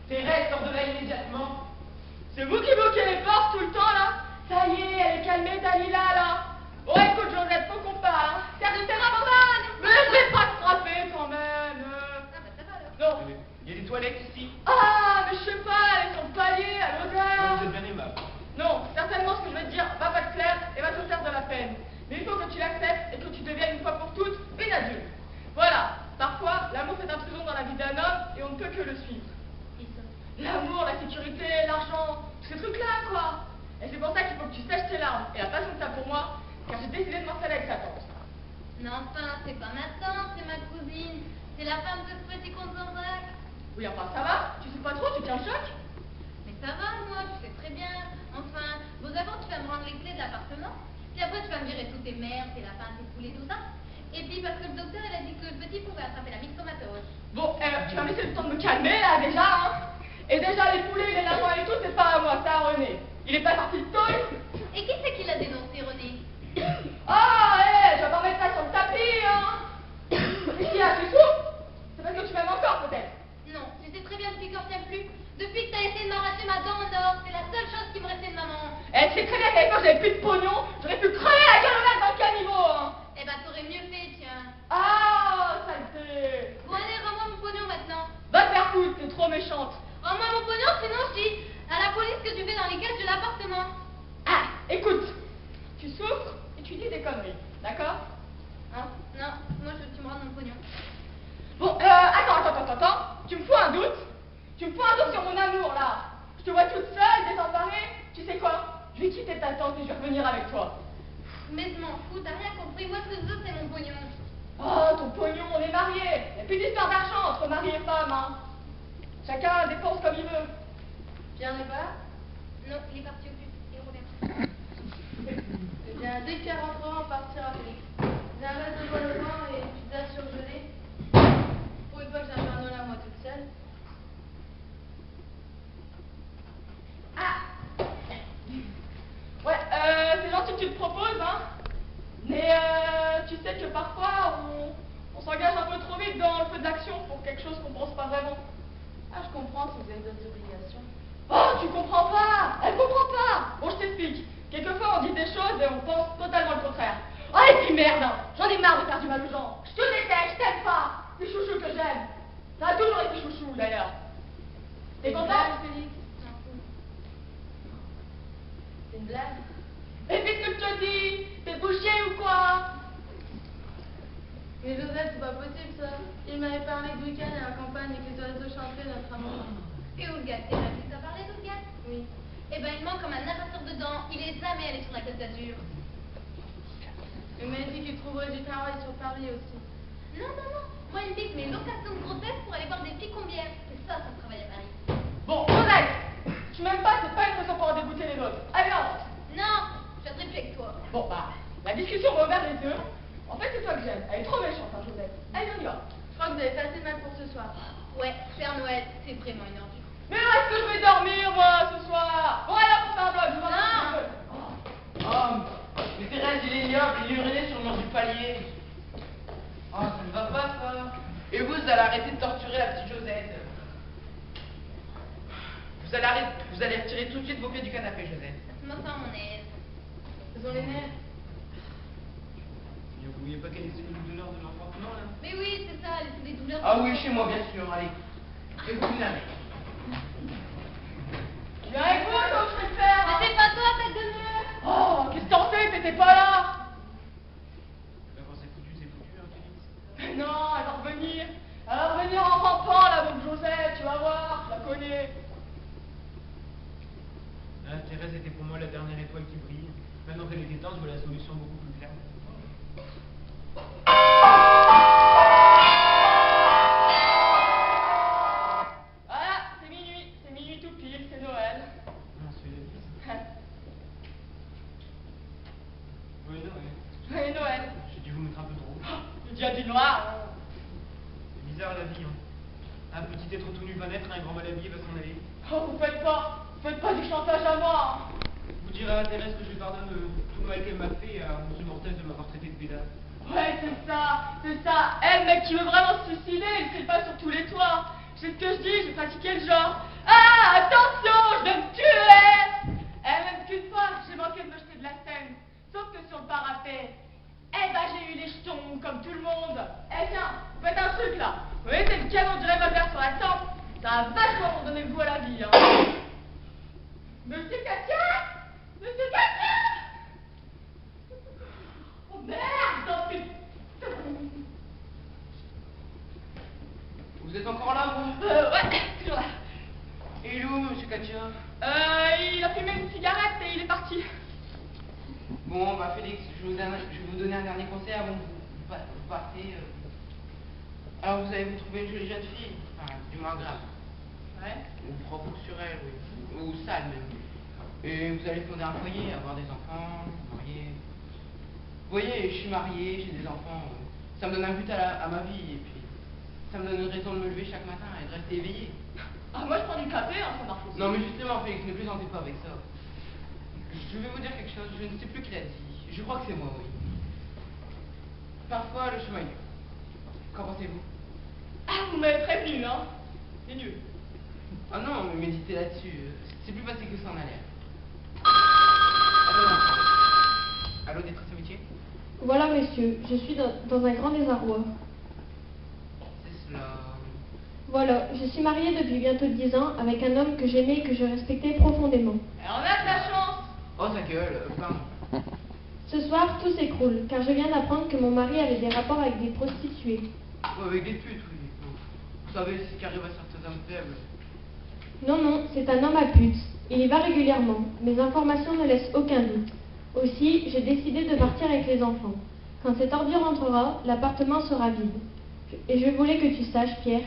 [SPEAKER 7] Thérèse, sors de là immédiatement. C'est vous qui bloquez les portes tout le temps, là? Ça y est, elle est calmée, Dalila, là. Oh, écoute, Josette, faut qu'on parle, hein. Serge, t'es ma bonne. Mais je vais pas te frapper, quand même.
[SPEAKER 6] Ah bah ça va alors.
[SPEAKER 7] Non.
[SPEAKER 4] Il y a des toilettes ici.
[SPEAKER 7] Ah, mais je sais pas, elles sont paliers, à l'odeur.
[SPEAKER 4] Vous êtes bien aimable.
[SPEAKER 7] Non, certainement, ce que je vais te dire va pas te plaire et va te faire de la peine. Mais il faut que tu l'acceptes et que tu deviennes une fois pour toutes une adulte. Voilà, parfois, l'amour fait intrusion dans la vie d'un homme et on ne peut que le suivre. L'amour, la sécurité, l'argent, tous ces trucs-là, quoi. Et c'est pour ça qu'il faut que tu sèches tes larmes et la passion que t'as pour moi, car j'ai décidé de m'installer avec sa tante.
[SPEAKER 6] Non, enfin, c'est pas ma tante, c'est ma cousine. C'est la femme de ce petit comte Jean-Jacques.
[SPEAKER 7] Oui, enfin, ça va? Tu sais pas trop, tu tiens le choc?
[SPEAKER 6] Mais ça va, moi, tu sais très bien. Enfin, bon, d'abord, tu vas me rendre les clés de l'appartement. Puis après, tu vas me virer toutes tes mères, tes lapins, tes poulets, tout ça. Et puis, parce que le docteur, il a dit que le petit pouvait attraper la myxomatose.
[SPEAKER 7] Bon, tu vas me laisser le temps de me calmer, là, déjà, hein? Et déjà, les poulets, les lapins et tout, c'est pas à moi, c'est à René. Il est pas sorti de tôle?
[SPEAKER 6] Et qui c'est qui l'a dénoncé, René?
[SPEAKER 7] Ah, je vais pas mettre ça sur le tapis, hein. Qu'est-ce qu'il y a, tu souffres? C'est parce que tu m'aimes encore, peut-être?
[SPEAKER 6] Non, tu sais très bien que tu t'en tiens plus. Depuis que t'as essayé de m'arracher ma dent en or, c'est la seule chose qui me restait de maman.
[SPEAKER 7] Tu sais très bien qu'à l'époque, j'avais plus de pognon, j'aurais pu crever la gueule ouverte dans le caniveau, hein.
[SPEAKER 6] Eh ben, t'aurais mieux fait, tiens.
[SPEAKER 7] Ah, saleté.
[SPEAKER 6] Bon, allez, rends-moi mon pognon maintenant.
[SPEAKER 7] Va te faire foutre, t'es trop méchante.
[SPEAKER 6] Rends-moi mon pognon, sinon je dis à la police que tu fais dans les caisses de l'appartement.
[SPEAKER 7] Ah, écoute, tu souffres et tu dis des conneries, d'accord? Hein?
[SPEAKER 6] Non, moi je veux que tu me rendes mon pognon.
[SPEAKER 7] Bon, attends, tu me fous un doute? Tu me fous un doute sur mon amour, là? Je te vois toute seule, désemparée, tu sais quoi? Je vais quitter ta tante et je vais revenir avec toi.
[SPEAKER 6] Mais je m'en fous, t'as rien compris. Moi ce que je veux, c'est mon pognon.
[SPEAKER 7] Oh, ton pognon, on est mariés. Il n'y a plus d'histoire d'argent entre mari et femme, hein. Chacun dépense comme il veut.
[SPEAKER 2] Pierre n'est pas là?
[SPEAKER 6] Non, il est parti au but. Il revient.
[SPEAKER 2] Eh bien, dès que Pierre rentrera, on partira, Félix. Viens mettre de quoi le vin et une pizza surgelée. Pour une fois que j'ai un granola, moi, toute seule.
[SPEAKER 7] Ah! Ouais, c'est gentil que tu te proposes, hein. Mais tu sais que parfois, on s'engage un peu trop vite dans le feu de l'action pour quelque chose qu'on pense pas vraiment.
[SPEAKER 2] Ah, je comprends si vous avez d'autres obligations.
[SPEAKER 7] Oh, tu comprends pas! Elle comprend pas! Bon, je t'explique. Quelquefois, on dit des choses et on pense totalement le contraire. Oh, et puis merde! J'en ai marre de faire du mal aux gens. Je te déteste, je t'aime pas. C'est Chouchou que j'aime. Ça a toujours été Chouchou, d'ailleurs. T'es content?
[SPEAKER 2] Félix? C'est une blague?
[SPEAKER 7] Et puis ce que je te dis? T'es bouché ou quoi?
[SPEAKER 2] Mais Josette, c'est pas possible, ça. Il m'avait parlé de week-end à la campagne et que les oiseaux chantaient notre amour.
[SPEAKER 6] Et Olga, t'es là, tu t'as parlé d'Olga?
[SPEAKER 2] Oui.
[SPEAKER 6] Eh ben, il manque comme un narrateur dedans. Il est jamais allé sur la Côte d'Azur.
[SPEAKER 2] Il m'a dit qu'il trouverait du travail sur Paris aussi.
[SPEAKER 6] Non. Moi, il me dit que mes locations de grossesse pour aller voir des filles combières. C'est ça, son travail à Paris.
[SPEAKER 7] Bon, Josette! Tu m'aimes pas, c'est pas une raison pour en dégoûter les autres. Allez, avance!
[SPEAKER 6] Non, je vais te avec toi.
[SPEAKER 7] Bon, bah, la discussion m'a ouvert les yeux. En fait, c'est toi que j'aime. Elle est trop méchante, hein, Josette. Allez, on y va.
[SPEAKER 2] Je crois que vous avez fait assez mal pour ce soir.
[SPEAKER 6] Ouais, Père Noël, c'est vraiment une ordure.
[SPEAKER 7] Mais où est-ce que je vais dormir, moi, ce soir? Bon, allez, on fait un bloc, je vous en
[SPEAKER 6] Non.
[SPEAKER 7] prie.
[SPEAKER 3] Oh, mais Thérèse, il est ignoble, il urinait sur le mur du palier. Oh, ça ne va pas, ça. Et vous allez arrêter de torturer la petite Josette. Vous allez retirer tout de suite vos pieds du canapé, Josette.
[SPEAKER 6] Laisse-moi faire mon aise.
[SPEAKER 2] Ce sont les nerfs.
[SPEAKER 4] Vous voyez pas qu'elle est sous les douleurs de l'enfantement, là?
[SPEAKER 6] Mais oui, c'est ça, elle est sous des douleurs.
[SPEAKER 3] Ah oui, chez moi, bien sûr, allez. Et vous venez.
[SPEAKER 7] Viens avec moi, comme je vais le faire.
[SPEAKER 6] Mais
[SPEAKER 7] Hein.
[SPEAKER 6] c'est pas toi, tête de nœud.
[SPEAKER 7] Oh, qu'est-ce que t'en sais? T'étais pas là. non, elle va revenir. Elle va revenir en rampant, la bonne Josette, tu vas voir, je la connais.
[SPEAKER 4] Ah, Thérèse était pour moi la dernière étoile qui brille. Maintenant qu'elle est éteinte, je vois la solution beaucoup plus claire.
[SPEAKER 7] Voilà, c'est minuit tout pile, c'est Noël.
[SPEAKER 4] Non, c'est l'église. Oui, Noël.
[SPEAKER 7] Joyeux Noël.
[SPEAKER 4] J'ai dû vous mettre un peu trop.
[SPEAKER 7] Le diable du noir. Hein.
[SPEAKER 4] C'est bizarre la vie, hein. Un petit être tout nu va naître, un grand mal habillé va s'en aller.
[SPEAKER 7] Oh, vous faites pas du chantage à moi.
[SPEAKER 4] Vous direz à Thérèse que je lui pardonne tout le mal qu'elle m'a fait et à M. Mortel de m'avoir traité de pédale.
[SPEAKER 7] Ouais, c'est ça. Elle, mec qui veut vraiment se suicider, il crie pas sur tous les toits. C'est ce que je dis, j'ai pratiqué le genre. Ah, attention, je vais me tuer. Elle m'excuse pas, j'ai manqué de me jeter de la scène. Sauf que sur le parapet, eh ben j'ai eu les jetons, comme tout le monde. Eh tiens, vous faites un truc là. Vous mettez le canon du revolver sur la tempe. Ça va vachement donner le goût à la vie, hein. Monsieur Katia! Monsieur Katia! Oh merde, j'en suis...
[SPEAKER 3] Vous êtes encore là, vous?
[SPEAKER 7] Ouais, toujours là.
[SPEAKER 3] Et il est où, monsieur Katia?
[SPEAKER 7] Il a fumé une cigarette et il est parti.
[SPEAKER 3] Bon, bah Félix, je vais vous donner un dernier conseil avant que vous partez. Alors vous allez vous trouver une jolie jeune fille, enfin, du moins grave.
[SPEAKER 7] Ouais.
[SPEAKER 3] Ou propre sur elle, oui. Ou sale même. Et vous allez fonder un foyer, avoir des enfants, marier. Vous voyez, je suis marié, j'ai des enfants. Ça me donne un but à ma vie, et puis ça me donne une raison de me lever chaque matin et de rester éveillé.
[SPEAKER 7] Ah, moi je prends du café, hein, ça marche aussi.
[SPEAKER 3] Non mais justement, Félix, ne plaisantez pas avec ça. Je vais vous dire quelque chose, je ne sais plus qui l'a dit. Je crois que c'est moi, oui. Parfois, le chemin est dur. Qu'en pensez-vous?
[SPEAKER 7] Ah, vous m'avez prévenu, hein. C'est nul.
[SPEAKER 3] Ah non, mais méditez là-dessus. C'est plus facile que ça en a l'air. Allô, détresse amitié?
[SPEAKER 1] Voilà, monsieur, je suis dans un grand désarroi.
[SPEAKER 3] C'est cela.
[SPEAKER 1] Voilà, je suis mariée depuis bientôt 10 ans avec un homme que j'aimais et que je respectais profondément.
[SPEAKER 7] Et on a de la chance.
[SPEAKER 3] Oh, ta gueule, pardon.
[SPEAKER 1] Ce soir, tout s'écroule, car je viens d'apprendre que mon mari avait des rapports avec des prostituées.
[SPEAKER 3] Ouais, avec des putes, oui. Vous savez, c'est ce qui arrive à certains hommes faibles.
[SPEAKER 1] Non, c'est un homme à pute. Il y va régulièrement. Mes informations ne laissent aucun doute. Aussi, j'ai décidé de partir avec les enfants. Quand cette ordure rentrera, l'appartement sera vide. Et je voulais que tu saches, Pierre,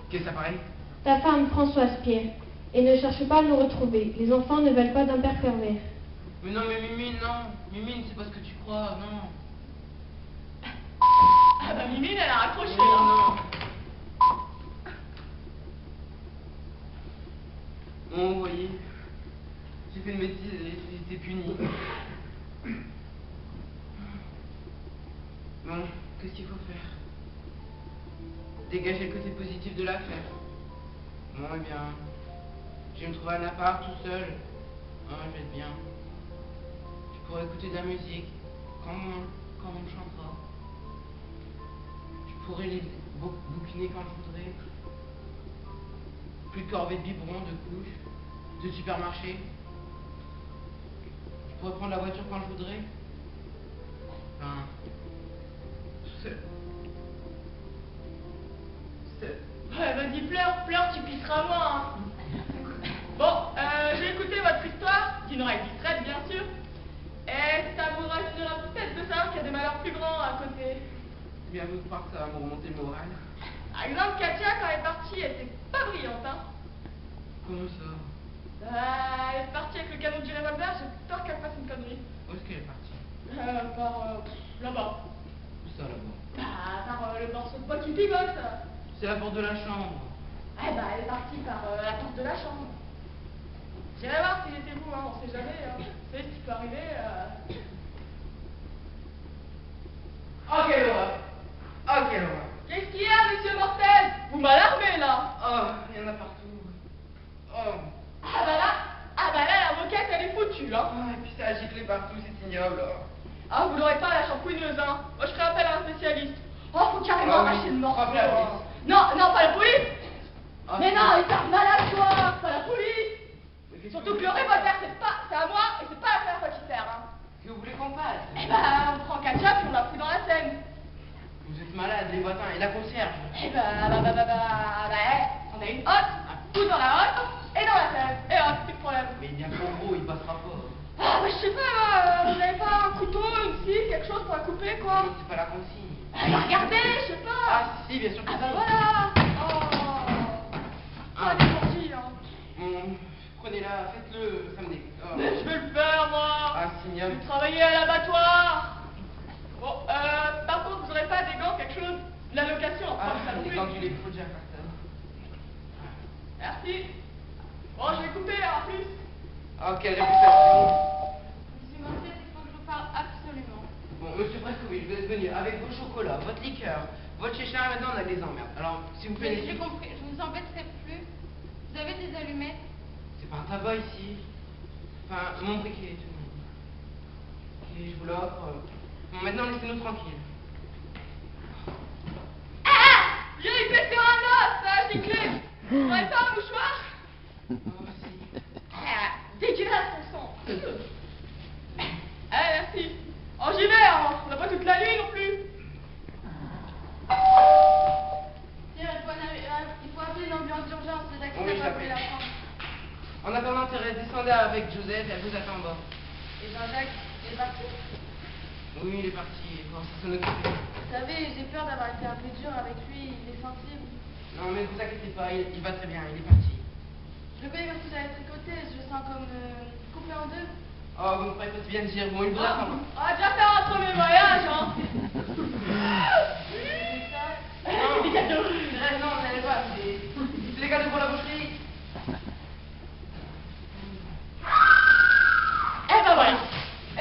[SPEAKER 3] Qu'est-ce que ça paraît?
[SPEAKER 1] ta femme Françoise, Pierre, et ne cherche pas à nous retrouver. Les enfants ne veulent pas d'un père pervers.
[SPEAKER 3] Mais non, mais Mimine, non. Mimine, c'est pas ce que tu crois, non.
[SPEAKER 7] Ah bah Mimine, elle a raccroché,
[SPEAKER 3] Non,
[SPEAKER 7] là.
[SPEAKER 3] non. Bon, vous voyez, j'ai fait une bêtise et j'ai été puni. Bon, qu'est-ce qu'il faut faire? Dégager le côté positif de l'affaire. Bon, eh bien, je vais me trouver un appart tout seul. Ah, je vais être bien. Je pourrais écouter de la musique quand on me chantera. Je pourrais les bouquiner quand je voudrais. Plus de corvée de biberons, de couches, de supermarché. Je pourrais prendre la voiture quand je voudrais. Enfin, c'est...
[SPEAKER 7] Ouais, vas-y, pleure, tu pisseras moins, hein. Bon, j'ai écouté votre histoire, d'une oreille distraite, bien sûr. Et ça vous rassurera peut-être de savoir qu'il y a des malheurs plus grands à côté.
[SPEAKER 3] C'est bien vous croire que ça va me remonter le moral.
[SPEAKER 7] Par exemple, Katia, quand elle est partie, elle était pas brillante, hein.
[SPEAKER 3] Comment ça?
[SPEAKER 7] Elle est partie avec le canon du revolver, j'ai peur qu'elle fasse une connerie.
[SPEAKER 3] Où est-ce qu'elle est partie?
[SPEAKER 7] Là-bas.
[SPEAKER 3] Où ça, là-bas?
[SPEAKER 7] Par le morceau de bois qui pivote.
[SPEAKER 3] C'est la porte de la chambre.
[SPEAKER 7] Eh ben, elle est partie par la porte de la chambre. J'irai voir s'il était vous, hein, on sait jamais. Hein. Vous savez ce qui peut arriver.
[SPEAKER 3] Oh, quelle horreur! Oh, quelle horreur!
[SPEAKER 7] Qu'est-ce qu'il y a, monsieur Mortel? Vous m'alarmez, là.
[SPEAKER 3] Oh, il y en a partout. Oh.
[SPEAKER 7] Ah bah là, la moquette, elle est foutue, hein.
[SPEAKER 3] Oh, et puis ça a giclé partout, c'est ignoble.
[SPEAKER 7] Ah, vous l'aurez pas, la shampouineuse, hein. Moi, je ferai appel à un spécialiste. Oh, faut carrément
[SPEAKER 3] Ah oui,
[SPEAKER 7] arracher le morceau.
[SPEAKER 3] frappe la police.
[SPEAKER 7] hein. Non, pas la police.
[SPEAKER 3] Ah,
[SPEAKER 7] Mais
[SPEAKER 3] si.
[SPEAKER 7] non, il tape mal à toi, pas la police.
[SPEAKER 3] Mais qu'est-ce
[SPEAKER 7] Surtout que
[SPEAKER 3] vous
[SPEAKER 7] le
[SPEAKER 3] voulez-
[SPEAKER 7] revolver, c'est à moi, et c'est pas la première fois qu'il sert, hein.
[SPEAKER 3] Qu'est-ce que vous voulez qu'on fasse?
[SPEAKER 7] Eh ben, on prend Katia, puis on la fout dans la Seine.
[SPEAKER 3] Vous êtes malade, les attends, et la concierge?
[SPEAKER 7] Eh on a une hotte, un coup dans la hotte et dans la tête. Et hop, plus de problème.
[SPEAKER 3] Mais il y a qu'en gros, il passera pas.
[SPEAKER 7] Ah, bah je sais pas, moi, vous avez pas un couteau, une scie, quelque chose pour la couper, quoi?
[SPEAKER 3] C'est pas la consigne.
[SPEAKER 7] Ah, bah regardez, je sais pas.
[SPEAKER 3] Ah si, bien sûr que
[SPEAKER 7] Ah,
[SPEAKER 3] si.
[SPEAKER 7] bah voilà. Oh,
[SPEAKER 3] Ah.
[SPEAKER 7] des sorties, hein.
[SPEAKER 3] Bon, prenez-la, faites-le, ça me dégoûte. Oh.
[SPEAKER 7] Mais je vais le faire, moi.
[SPEAKER 3] Ah, Signal.
[SPEAKER 7] Je travaillais à l'abattoir. Bon, par contre, vous aurez pas des gants, quelque chose? La location,
[SPEAKER 3] Ah,
[SPEAKER 7] ça non
[SPEAKER 3] les
[SPEAKER 7] plus.
[SPEAKER 3] gants du lait faut déjà faire ça.
[SPEAKER 7] Merci. Bon, je vais couper, en plus.
[SPEAKER 3] Ok, réputation.
[SPEAKER 6] Monsieur Mortel, il faut que je vous parle absolument.
[SPEAKER 3] Bon, monsieur Prescovitch, vous êtes venu avec vos chocolats, votre liqueur, votre chéchard, et maintenant on a des emmerdes. Alors, s'il vous plaît,
[SPEAKER 6] J'ai compris, je vous embêterai plus. Vous avez des allumettes?
[SPEAKER 3] c'est pas un tabac ici. Enfin, mon briquet, tout le monde. Ok, je vous l'offre. Bon, maintenant laissez-nous tranquilles.
[SPEAKER 7] Ah! J'ai pété un os, ça a giclé. Vous n'aurez pas un mouchoir?
[SPEAKER 3] Oh, si.
[SPEAKER 7] Ah, dégueulasse ton sang. Allez, merci. Oh, j'y vais, hein. On n'a pas toute la nuit non plus.
[SPEAKER 6] Tiens, il faut appeler l'ambulance d'urgence, le taxi
[SPEAKER 3] Oui,
[SPEAKER 6] n'a pas
[SPEAKER 3] j'appelle.
[SPEAKER 6] appelé la France.
[SPEAKER 3] En attendant, Thérèse, descendez avec Joseph et elle vous attend en bas.
[SPEAKER 6] Et Jean-Jacques, il est parti?
[SPEAKER 3] Oui, il est parti. Bon, ça s'en occupe.
[SPEAKER 2] Vous savez, j'ai peur d'avoir été un peu dur avec lui, il est sensible.
[SPEAKER 3] Non, mais vous inquiétez pas, il va très bien, il est parti.
[SPEAKER 2] Je le connais parce que j'avais tricoté, je le sens comme coupé en deux.
[SPEAKER 3] Oh, vous me ferez pas bien dire. Bon, il vous attend.
[SPEAKER 7] On va déjà faire un premier voyage, hein.
[SPEAKER 2] C'est ça.
[SPEAKER 3] Non, Thérèse, non, n'allez pas. C'est les cadeaux pour la boucherie.
[SPEAKER 7] Eh ben voilà.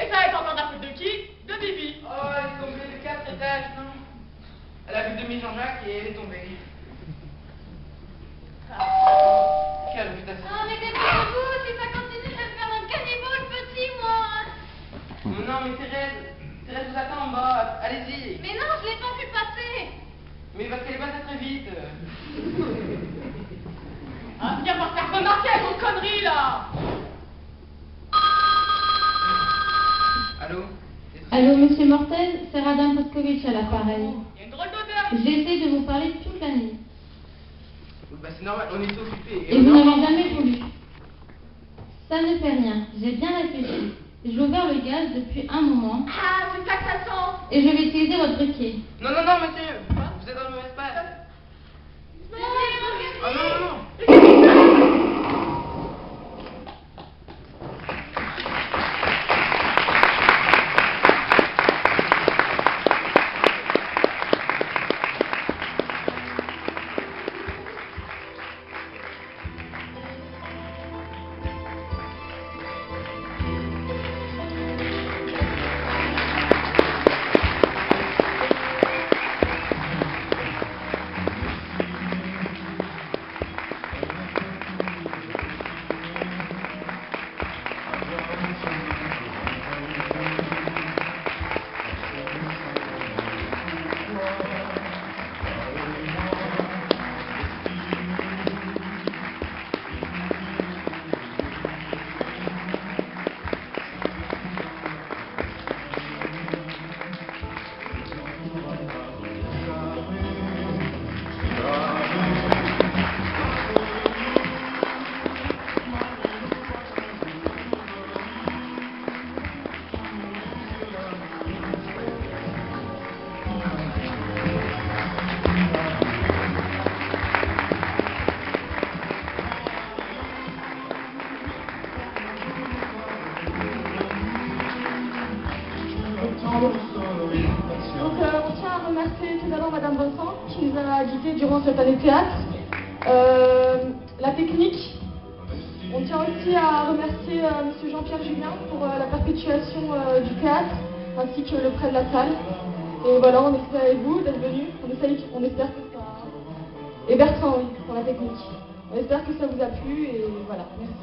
[SPEAKER 7] Et ça va être encore de la faute de qui? De Bibi.
[SPEAKER 3] Oh, elle est tombée de 4 étages, non? Elle a vu demi Jean-Jacques et elle est tombée. Quelle réputation.
[SPEAKER 6] Non, mais dépêchez-vous, si ça continue, je vais faire un caniveau, le petit, moi.
[SPEAKER 3] Non, mais Thérèse vous attend en bas. Allez-y.
[SPEAKER 6] Mais non, je l'ai pas vu passer.
[SPEAKER 3] Mais parce qu'elle est passée très vite.
[SPEAKER 7] Ah, viens pas faire remarquer avec vos conneries, là.
[SPEAKER 3] Allô?
[SPEAKER 8] Allô, monsieur Mortel, c'est Radam Prescovitch à l'appareil.
[SPEAKER 7] Il y a une drôle d'odeur.
[SPEAKER 8] J'ai essayé de vous parler toute la nuit.
[SPEAKER 3] Bah, c'est normal, on est occupés.
[SPEAKER 8] Et vous n'avez jamais voulu. Ça ne fait rien, j'ai bien réfléchi. J'ai ouvert le gaz depuis un moment
[SPEAKER 7] Ah, c'est ça que ça sent.
[SPEAKER 8] et je vais utiliser votre briquet.
[SPEAKER 3] Non, monsieur. Vous êtes dans le mauvais espace. Oh non.
[SPEAKER 2] Donc on tient à remercier tout d'abord Madame Vincent qui nous a guidés durant cette année de théâtre. La technique. On tient aussi à remercier Monsieur Jean-Pierre Julien pour la perpétuation du théâtre ainsi que le prêt de la salle. Et voilà, on espère avec vous d'être venus. On espère que ça... Et Bertrand, oui, pour la technique. On espère que ça vous a plu et voilà, merci.